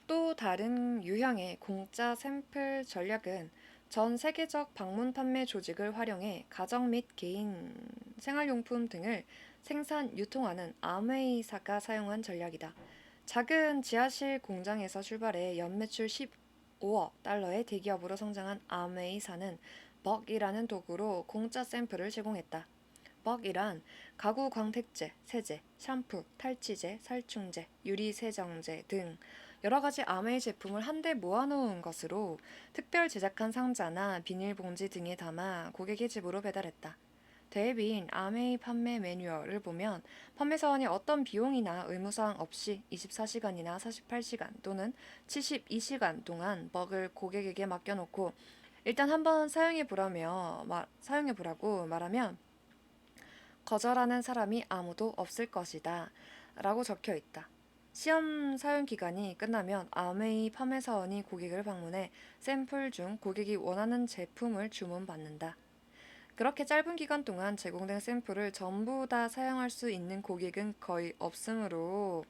Speaker 1: 또 다른 유형의 공짜 샘플 전략은 전 세계적 방문 판매 조직을 활용해 가정 및 개인 생활용품 등을 생산, 유통하는 아메이사가 사용한 전략이다. 작은 지하실 공장에서 출발해 연매출 15억 달러의 대기업으로 성장한 아메이사는 벅이라는 도구로 공짜 샘플을 제공했다. 벅이란 가구 광택제, 세제, 샴푸, 탈취제, 살충제, 유리세정제 등 여러 가지 아메이 제품을 한데 모아놓은 것으로 특별 제작한 상자나 비닐봉지 등에 담아 고객의 집으로 배달했다. 대비인 아메이 판매 매뉴얼을 보면 판매사원이 어떤 비용이나 의무사항 없이 24시간이나 48시간 또는 72시간 동안 벅을 고객에게 맡겨놓고 일단 한번 사용해보라고 말하면 거절하는 사람이 아무도 없을 것이다 라고 적혀 있다. 시험 사용 기간이 끝나면 아메이 판매사원이 고객을 방문해 샘플 중 고객이 원하는 제품을 주문받는다. 그렇게 짧은 기간 동안 제공된 샘플을 전부 다 사용할 수 있는 고객은 거의 없으므로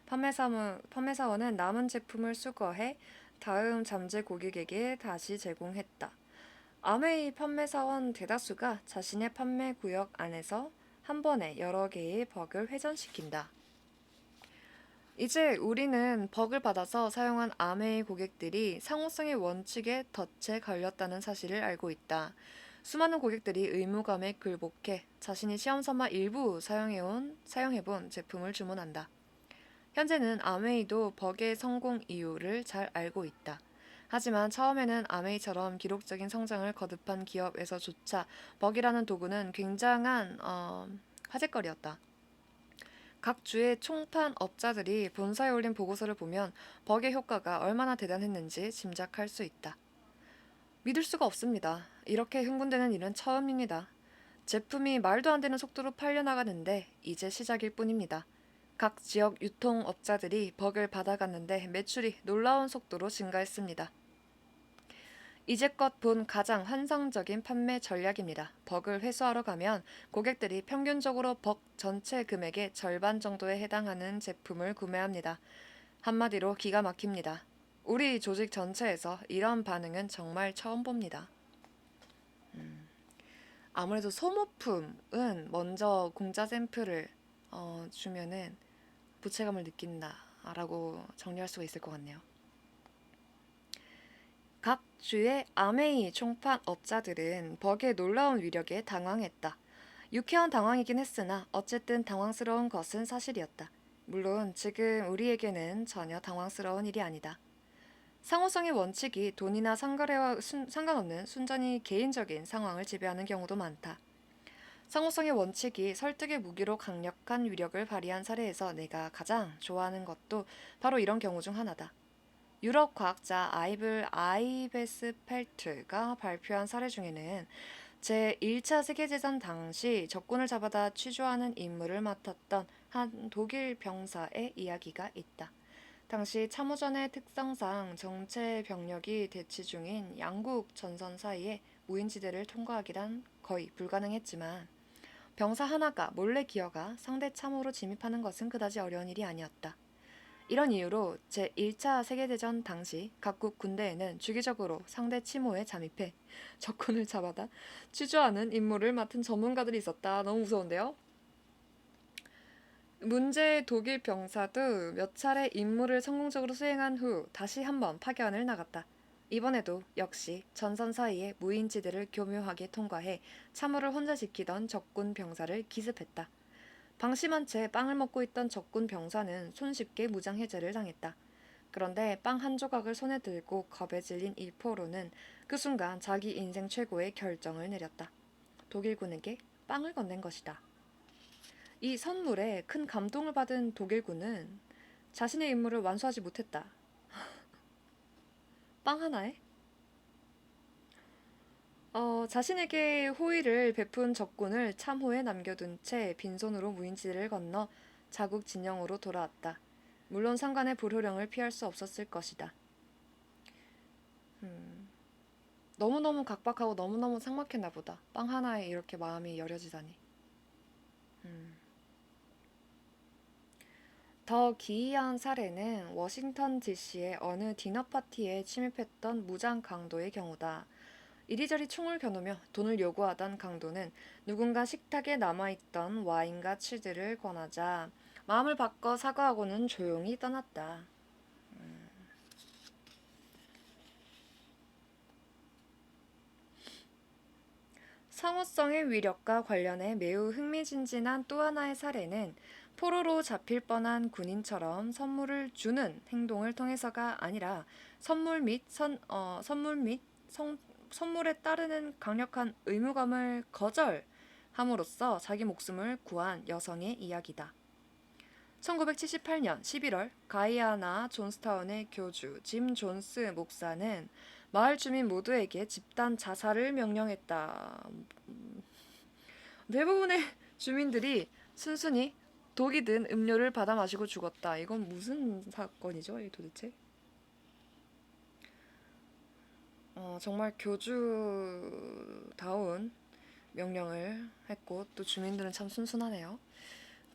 Speaker 1: 판매사원은 남은 제품을 수거해 다음 잠재 고객에게 다시 제공했다. 아메이 판매사원 대다수가 자신의 판매 구역 안에서 한 번에 여러 개의 벅을 회전시킨다. 이제 우리는 벅을 받아서 사용한 아메이 고객들이 상호성의 원칙에 덫에 걸렸다는 사실을 알고 있다. 수많은 고객들이 의무감에 굴복해 자신이 시험삼아 일부 사용해본 제품을 주문한다. 현재는 아메이도 벅의 성공 이유를 잘 알고 있다. 하지만 처음에는 아메이처럼 기록적인 성장을 거듭한 기업에서조차 벅이라는 도구는 굉장한 화제거리였다. 각 주의 총판 업자들이 본사에 올린 보고서를 보면 벅의 효과가 얼마나 대단했는지 짐작할 수 있다. 믿을 수가 없습니다. 이렇게 흥분되는 일은 처음입니다. 제품이 말도 안 되는 속도로 팔려나가는데 이제 시작일 뿐입니다. 각 지역 유통업자들이 벅을 받아갔는데 매출이 놀라운 속도로 증가했습니다. 이제껏 본 가장 환상적인 판매 전략입니다. 벅을 회수하러 가면 고객들이 평균적으로 벅 전체 금액의 절반 정도에 해당하는 제품을 구매합니다. 한마디로 기가 막힙니다. 우리 조직 전체에서 이런 반응은 정말 처음 봅니다. 아무래도 소모품은 먼저 공짜 샘플을 주면은 부채감을 느낀다라고 정리할 수가 있을 것 같네요. 각 주의 아메이 총판 업자들은 벅의 놀라운 위력에 당황했다. 유쾌한 당황이긴 했으나 어쨌든 당황스러운 것은 사실이었다. 물론 지금 우리에게는 전혀 당황스러운 일이 아니다. 상호성의 원칙이 돈이나 상거래와 상관없는 순전히 개인적인 상황을 지배하는 경우도 많다. 상호성의 원칙이 설득의 무기로 강력한 위력을 발휘한 사례에서 내가 가장 좋아하는 것도 바로 이런 경우 중 하나다. 유럽 과학자 아이베스펠트가 발표한 사례 중에는 제1차 세계대전 당시 적군을 잡아다 취조하는 임무를 맡았던 한 독일 병사의 이야기가 있다. 당시 참호전의 특성상 정체 병력이 대치 중인 양국 전선 사이에 무인지대를 통과하기란 거의 불가능했지만 병사 하나가 몰래 기어가 상대 참호로 진입하는 것은 그다지 어려운 일이 아니었다. 이런 이유로 제1차 세계대전 당시 각국 군대에는 주기적으로 상대 침호에 잠입해 적군을 잡아다 취조하는 임무를 맡은 전문가들이 있었다. 너무 무서운데요? 문제의 독일 병사도 몇 차례 임무를 성공적으로 수행한 후 다시 한번 파견을 나갔다. 이번에도 역시 전선 사이의 무인지대를 교묘하게 통과해 참호를 혼자 지키던 적군 병사를 기습했다. 방심한 채 빵을 먹고 있던 적군 병사는 손쉽게 무장 해제를 당했다. 그런데 빵 한 조각을 손에 들고 겁에 질린 일포로는 그 순간 자기 인생 최고의 결정을 내렸다. 독일군에게 빵을 건넨 것이다. 이 선물에 큰 감동을 받은 독일군은 자신의 임무를 완수하지 못했다. 빵 하나에? 자신에게 호의를 베푼 적군을 참호에 남겨둔 채 빈손으로 무인지대를 건너 자국 진영으로 돌아왔다. 물론 상관의 불호령을 피할 수 없었을 것이다. 너무너무 각박하고 너무너무 삭막했나 보다. 빵 하나에 이렇게 마음이 여려지다니. 더 기이한 사례는 워싱턴 DC의 어느 디너 파티에 침입했던 무장 강도의 경우다. 이리저리 총을 겨누며 돈을 요구하던 강도는 누군가 식탁에 남아있던 와인과 치즈를 권하자 마음을 바꿔 사과하고는 조용히 떠났다. 상호성의 위력과 관련해 매우 흥미진진한 또 하나의 사례는 포로로 잡힐 뻔한 군인처럼 선물을 주는 행동을 통해서가 아니라 선물 및 선물에 따르는 강력한 의무감을 거절함으로써 자기 목숨을 구한 여성의 이야기다. 1978년 11월 가이아나 존스타운의 교주 짐 존스 목사는 마을 주민 모두에게 집단 자살을 명령했다. 대부분의 주민들이 순순히 독이 든 음료를 받아 마시고 죽었다. 이건 무슨 사건이죠, 도대체? 정말 교주다운 명령을 했고 또 주민들은 참 순순하네요.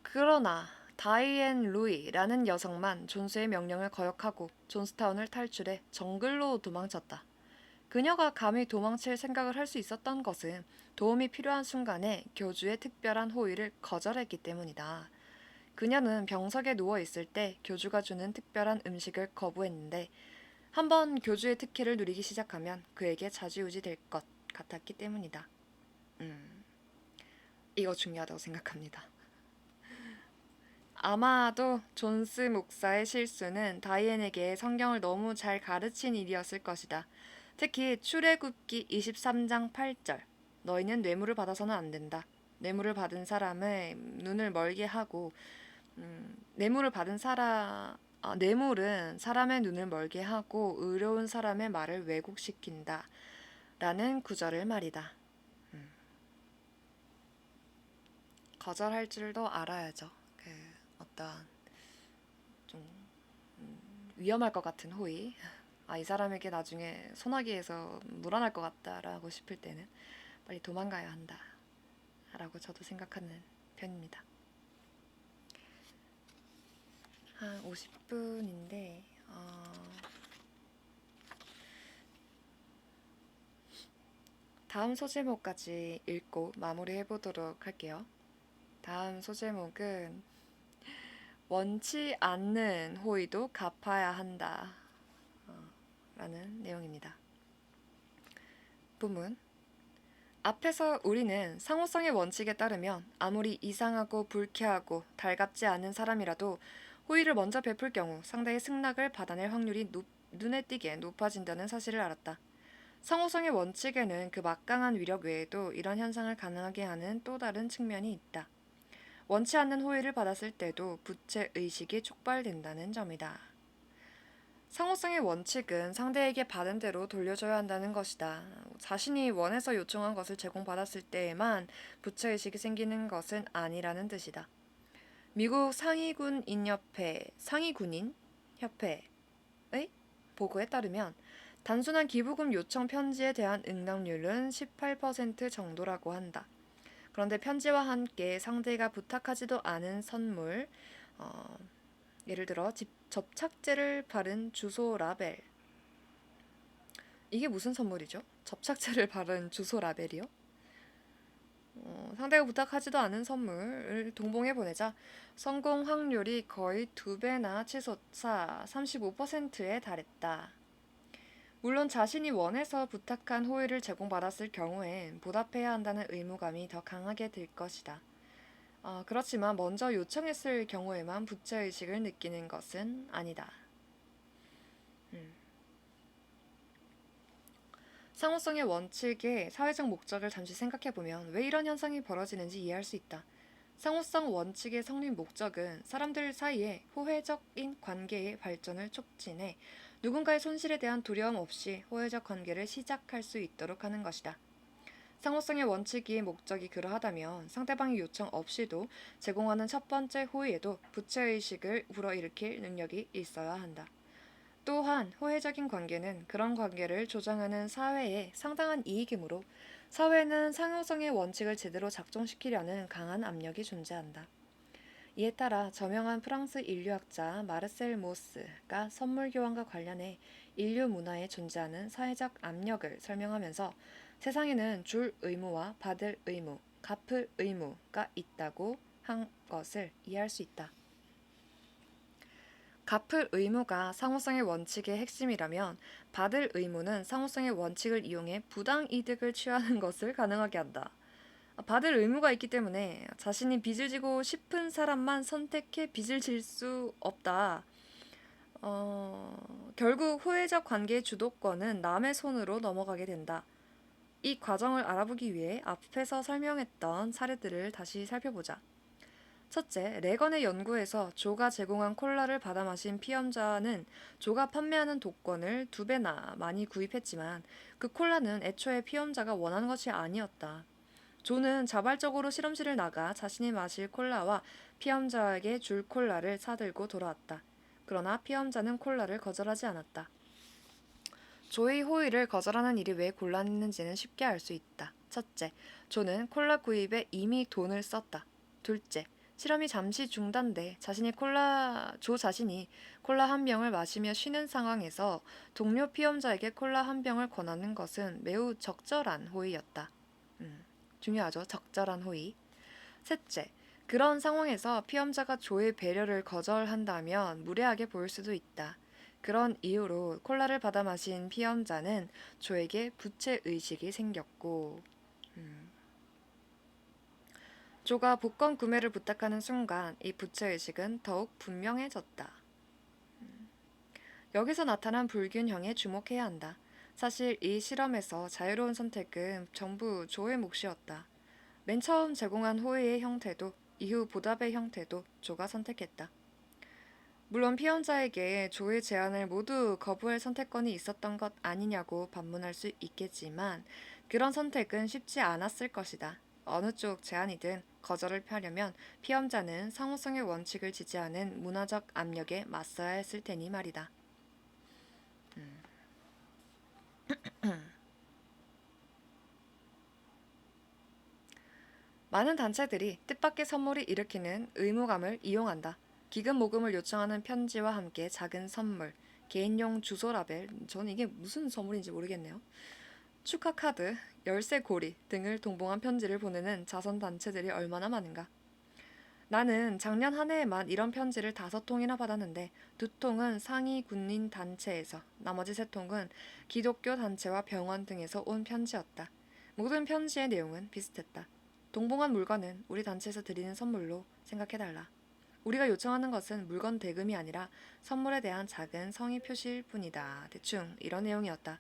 Speaker 1: 그러나 다이앤 루이라는 여성만 존스의 명령을 거역하고 존스타운을 탈출해 정글로 도망쳤다. 그녀가 감히 도망칠 생각을 할 수 있었던 것은 도움이 필요한 순간에 교주의 특별한 호의를 거절했기 때문이다. 그녀는 병석에 누워 있을 때 교주가 주는 특별한 음식을 거부했는데 한번 교주의 특혜를 누리기 시작하면 그에게 좌지우지 될 것 같았기 때문이다. 이거 중요하다고 생각합니다. 아마도 존스 목사의 실수는 다이앤에게 성경을 너무 잘 가르친 일이었을 것이다. 특히 출애굽기 23장 8절 너희는 뇌물을 받아서는 안 된다. 뇌물을 받은 사람의 눈을 멀게 하고 뇌물은 사람의 눈을 멀게 하고 의로운 사람의 말을 왜곡시킨다. 라는 구절을 말이다. 거절할 줄도 알아야죠. 어떤 좀 위험할 것 같은 호의. 이 사람에게 나중에 소나기에서 물어날 것 같다라고 싶을 때는 빨리 도망가야 한다. 라고 저도 생각하는 편입니다. 한 50분인데 다음 소제목까지 읽고 마무리해보도록 할게요. 다음 소제목은 원치 않는 호의도 갚아야 한다 라는 내용입니다. 본문 앞에서 우리는 상호성의 원칙에 따르면 아무리 이상하고 불쾌하고 달갑지 않은 사람이라도 호의를 먼저 베풀 경우 상대의 승낙을 받아낼 확률이 눈에 띄게 높아진다는 사실을 알았다. 상호성의 원칙에는 그 막강한 위력 외에도 이런 현상을 가능하게 하는 또 다른 측면이 있다. 원치 않는 호의를 받았을 때도 부채의식이 촉발된다는 점이다. 상호성의 원칙은 상대에게 받은 대로 돌려줘야 한다는 것이다. 자신이 원해서 요청한 것을 제공받았을 때에만 부채의식이 생기는 것은 아니라는 뜻이다. 미국 상위군인협회의 보고에 따르면 단순한 기부금 요청 편지에 대한 응답률은 18% 정도라고 한다. 그런데 편지와 함께 상대가 부탁하지도 않은 선물, 예를 들어 접착제를 바른 주소 라벨. 이게 무슨 선물이죠? 접착제를 바른 주소 라벨이요? 상대가 부탁하지도 않은 선물을 동봉해 보내자 성공 확률이 거의 2배나 치솟아 35%에 달했다. 물론 자신이 원해서 부탁한 호의를 제공받았을 경우엔 보답해야 한다는 의무감이 더 강하게 들 것이다. 그렇지만 먼저 요청했을 경우에만 부채의식을 느끼는 것은 아니다. 음. 상호성의 원칙의 사회적 목적을 잠시 생각해보면 왜 이런 현상이 벌어지는지 이해할 수 있다. 상호성 원칙의 성립 목적은 사람들 사이의 호혜적인 관계의 발전을 촉진해 누군가의 손실에 대한 두려움 없이 호혜적 관계를 시작할 수 있도록 하는 것이다. 상호성의 원칙의 목적이 그러하다면 상대방의 요청 없이도 제공하는 첫 번째 호의에도 부채의식을 불어일으킬 능력이 있어야 한다. 또한 호혜적인 관계는 그런 관계를 조장하는 사회에 상당한 이익이므로 사회는 상호성의 원칙을 제대로 작동시키려는 강한 압력이 존재한다. 이에 따라 저명한 프랑스 인류학자 마르셀 모스가 선물 교환과 관련해 인류 문화에 존재하는 사회적 압력을 설명하면서 세상에는 줄 의무와 받을 의무, 갚을 의무가 있다고 한 것을 이해할 수 있다. 갚을 의무가 상호성의 원칙의 핵심이라면 받을 의무는 상호성의 원칙을 이용해 부당 이득을 취하는 것을 가능하게 한다. 받을 의무가 있기 때문에 자신이 빚을 지고 싶은 사람만 선택해 빚을 질 수 없다. 결국 호혜적 관계의 주도권은 남의 손으로 넘어가게 된다. 이 과정을 알아보기 위해 앞에서 설명했던 사례들을 다시 살펴보자. 첫째, 레건의 연구에서 조가 제공한 콜라를 받아 마신 피험자는 조가 판매하는 독권을 2배나 많이 구입했지만 그 콜라는 애초에 피험자가 원하는 것이 아니었다. 조는 자발적으로 실험실을 나가 자신이 마실 콜라와 피험자에게 줄 콜라를 사들고 돌아왔다. 그러나 피험자는 콜라를 거절하지 않았다. 조의 호의를 거절하는 일이 왜 곤란했는지는 쉽게 알 수 있다. 첫째, 조는 콜라 구입에 이미 돈을 썼다. 둘째, 실험이 잠시 중단돼 조 자신이 콜라 한 병을 마시며 쉬는 상황에서 동료 피험자에게 콜라 한 병을 권하는 것은 매우 적절한 호의였다. 중요하죠. 적절한 호의. 셋째, 그런 상황에서 피험자가 조의 배려를 거절한다면 무례하게 보일 수도 있다. 그런 이유로 콜라를 받아 마신 피험자는 조에게 부채의식이 생겼고, 조가 복권 구매를 부탁하는 순간 이 부채의식은 더욱 분명해졌다. 여기서 나타난 불균형에 주목해야 한다. 사실 이 실험에서 자유로운 선택은 전부 조의 몫이었다. 맨 처음 제공한 호의의 형태도 이후 보답의 형태도 조가 선택했다. 물론 피험자에게 조의 제안을 모두 거부할 선택권이 있었던 것 아니냐고 반문할 수 있겠지만 그런 선택은 쉽지 않았을 것이다. 어느 쪽 제안이든 거절을 펴려면 피험자는 상호성의 원칙을 지지하는 문화적 압력에 맞서야 했을 테니 말이다. 많은 단체들이 뜻밖의 선물이 일으키는 의무감을 이용한다. 기금 모금을 요청하는 편지와 함께 작은 선물, 개인용 주소 라벨, 저는 이게 무슨 선물인지 모르겠네요. 축하 카드, 열쇠 고리 등을 동봉한 편지를 보내는 자선단체들이 얼마나 많은가. 나는 작년 한 해에만 이런 편지를 5통이나 받았는데 2통은 상위 군인 단체에서, 나머지 3통은 기독교 단체와 병원 등에서 온 편지였다. 모든 편지의 내용은 비슷했다. 동봉한 물건은 우리 단체에서 드리는 선물로 생각해달라. 우리가 요청하는 것은 물건 대금이 아니라 선물에 대한 작은 성의 표시일 뿐이다. 대충 이런 내용이었다.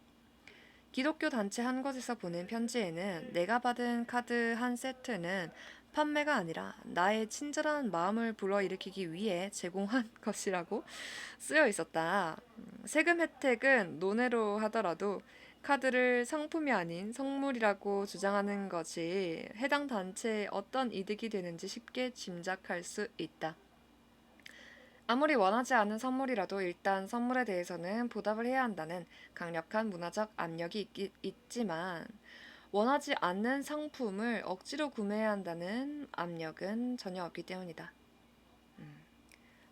Speaker 1: 기독교 단체 한 곳에서 보낸 편지에는 내가 받은 카드 한 세트는 판매가 아니라 나의 친절한 마음을 불러일으키기 위해 제공한 것이라고 쓰여 있었다. 세금 혜택은 논외로 하더라도 카드를 상품이 아닌 선물이라고 주장하는 것이 해당 단체에 어떤 이득이 되는지 쉽게 짐작할 수 있다. 아무리 원하지 않은 선물이라도 일단 선물에 대해서는 보답을 해야 한다는 강력한 문화적 압력이 있지만 원하지 않는 상품을 억지로 구매해야 한다는 압력은 전혀 없기 때문이다.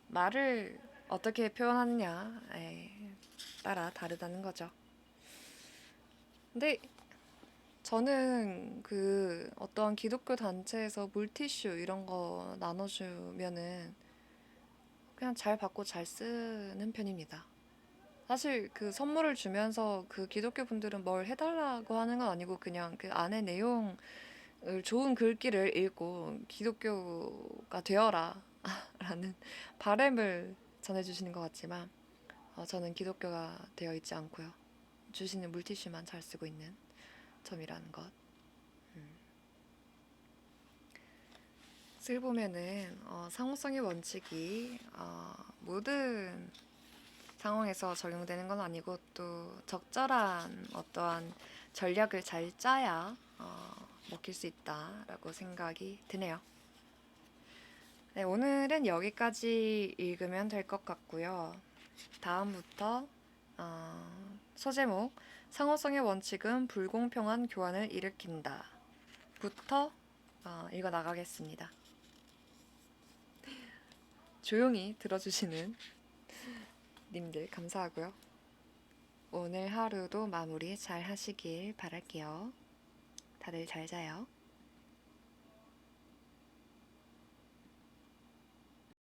Speaker 1: 말을 어떻게 표현하느냐에 따라 다르다는 거죠. 근데 저는 그 어떤 기독교 단체에서 물티슈 이런 거 나눠주면은 그냥 잘 받고 잘 쓰는 편입니다. 사실 그 선물을 주면서 그 기독교 분들은 뭘 해달라고 하는 건 아니고 그냥 그 안에 내용 좋은 글귀를 읽고 기독교가 되어라 라는 바램을 전해주시는 것 같지만 저는 기독교가 되어 있지 않고요. 주시는 물티슈만 잘 쓰고 있는 점이라는 것. 글 보면은 상호성의 원칙이 모든 상황에서 적용되는 건 아니고 또 적절한 어떠한 전략을 잘 짜야 먹힐 수 있다라고 생각이 드네요. 네, 오늘은 여기까지 읽으면 될 것 같고요. 다음부터 소제목 상호성의 원칙은 불공평한 교환을 일으킨다 부터 읽어 나가겠습니다. 조용히 들어주시는 님들 감사하고요. 오늘 하루도 마무리 잘 하시길 바랄게요. 다들 잘 자요.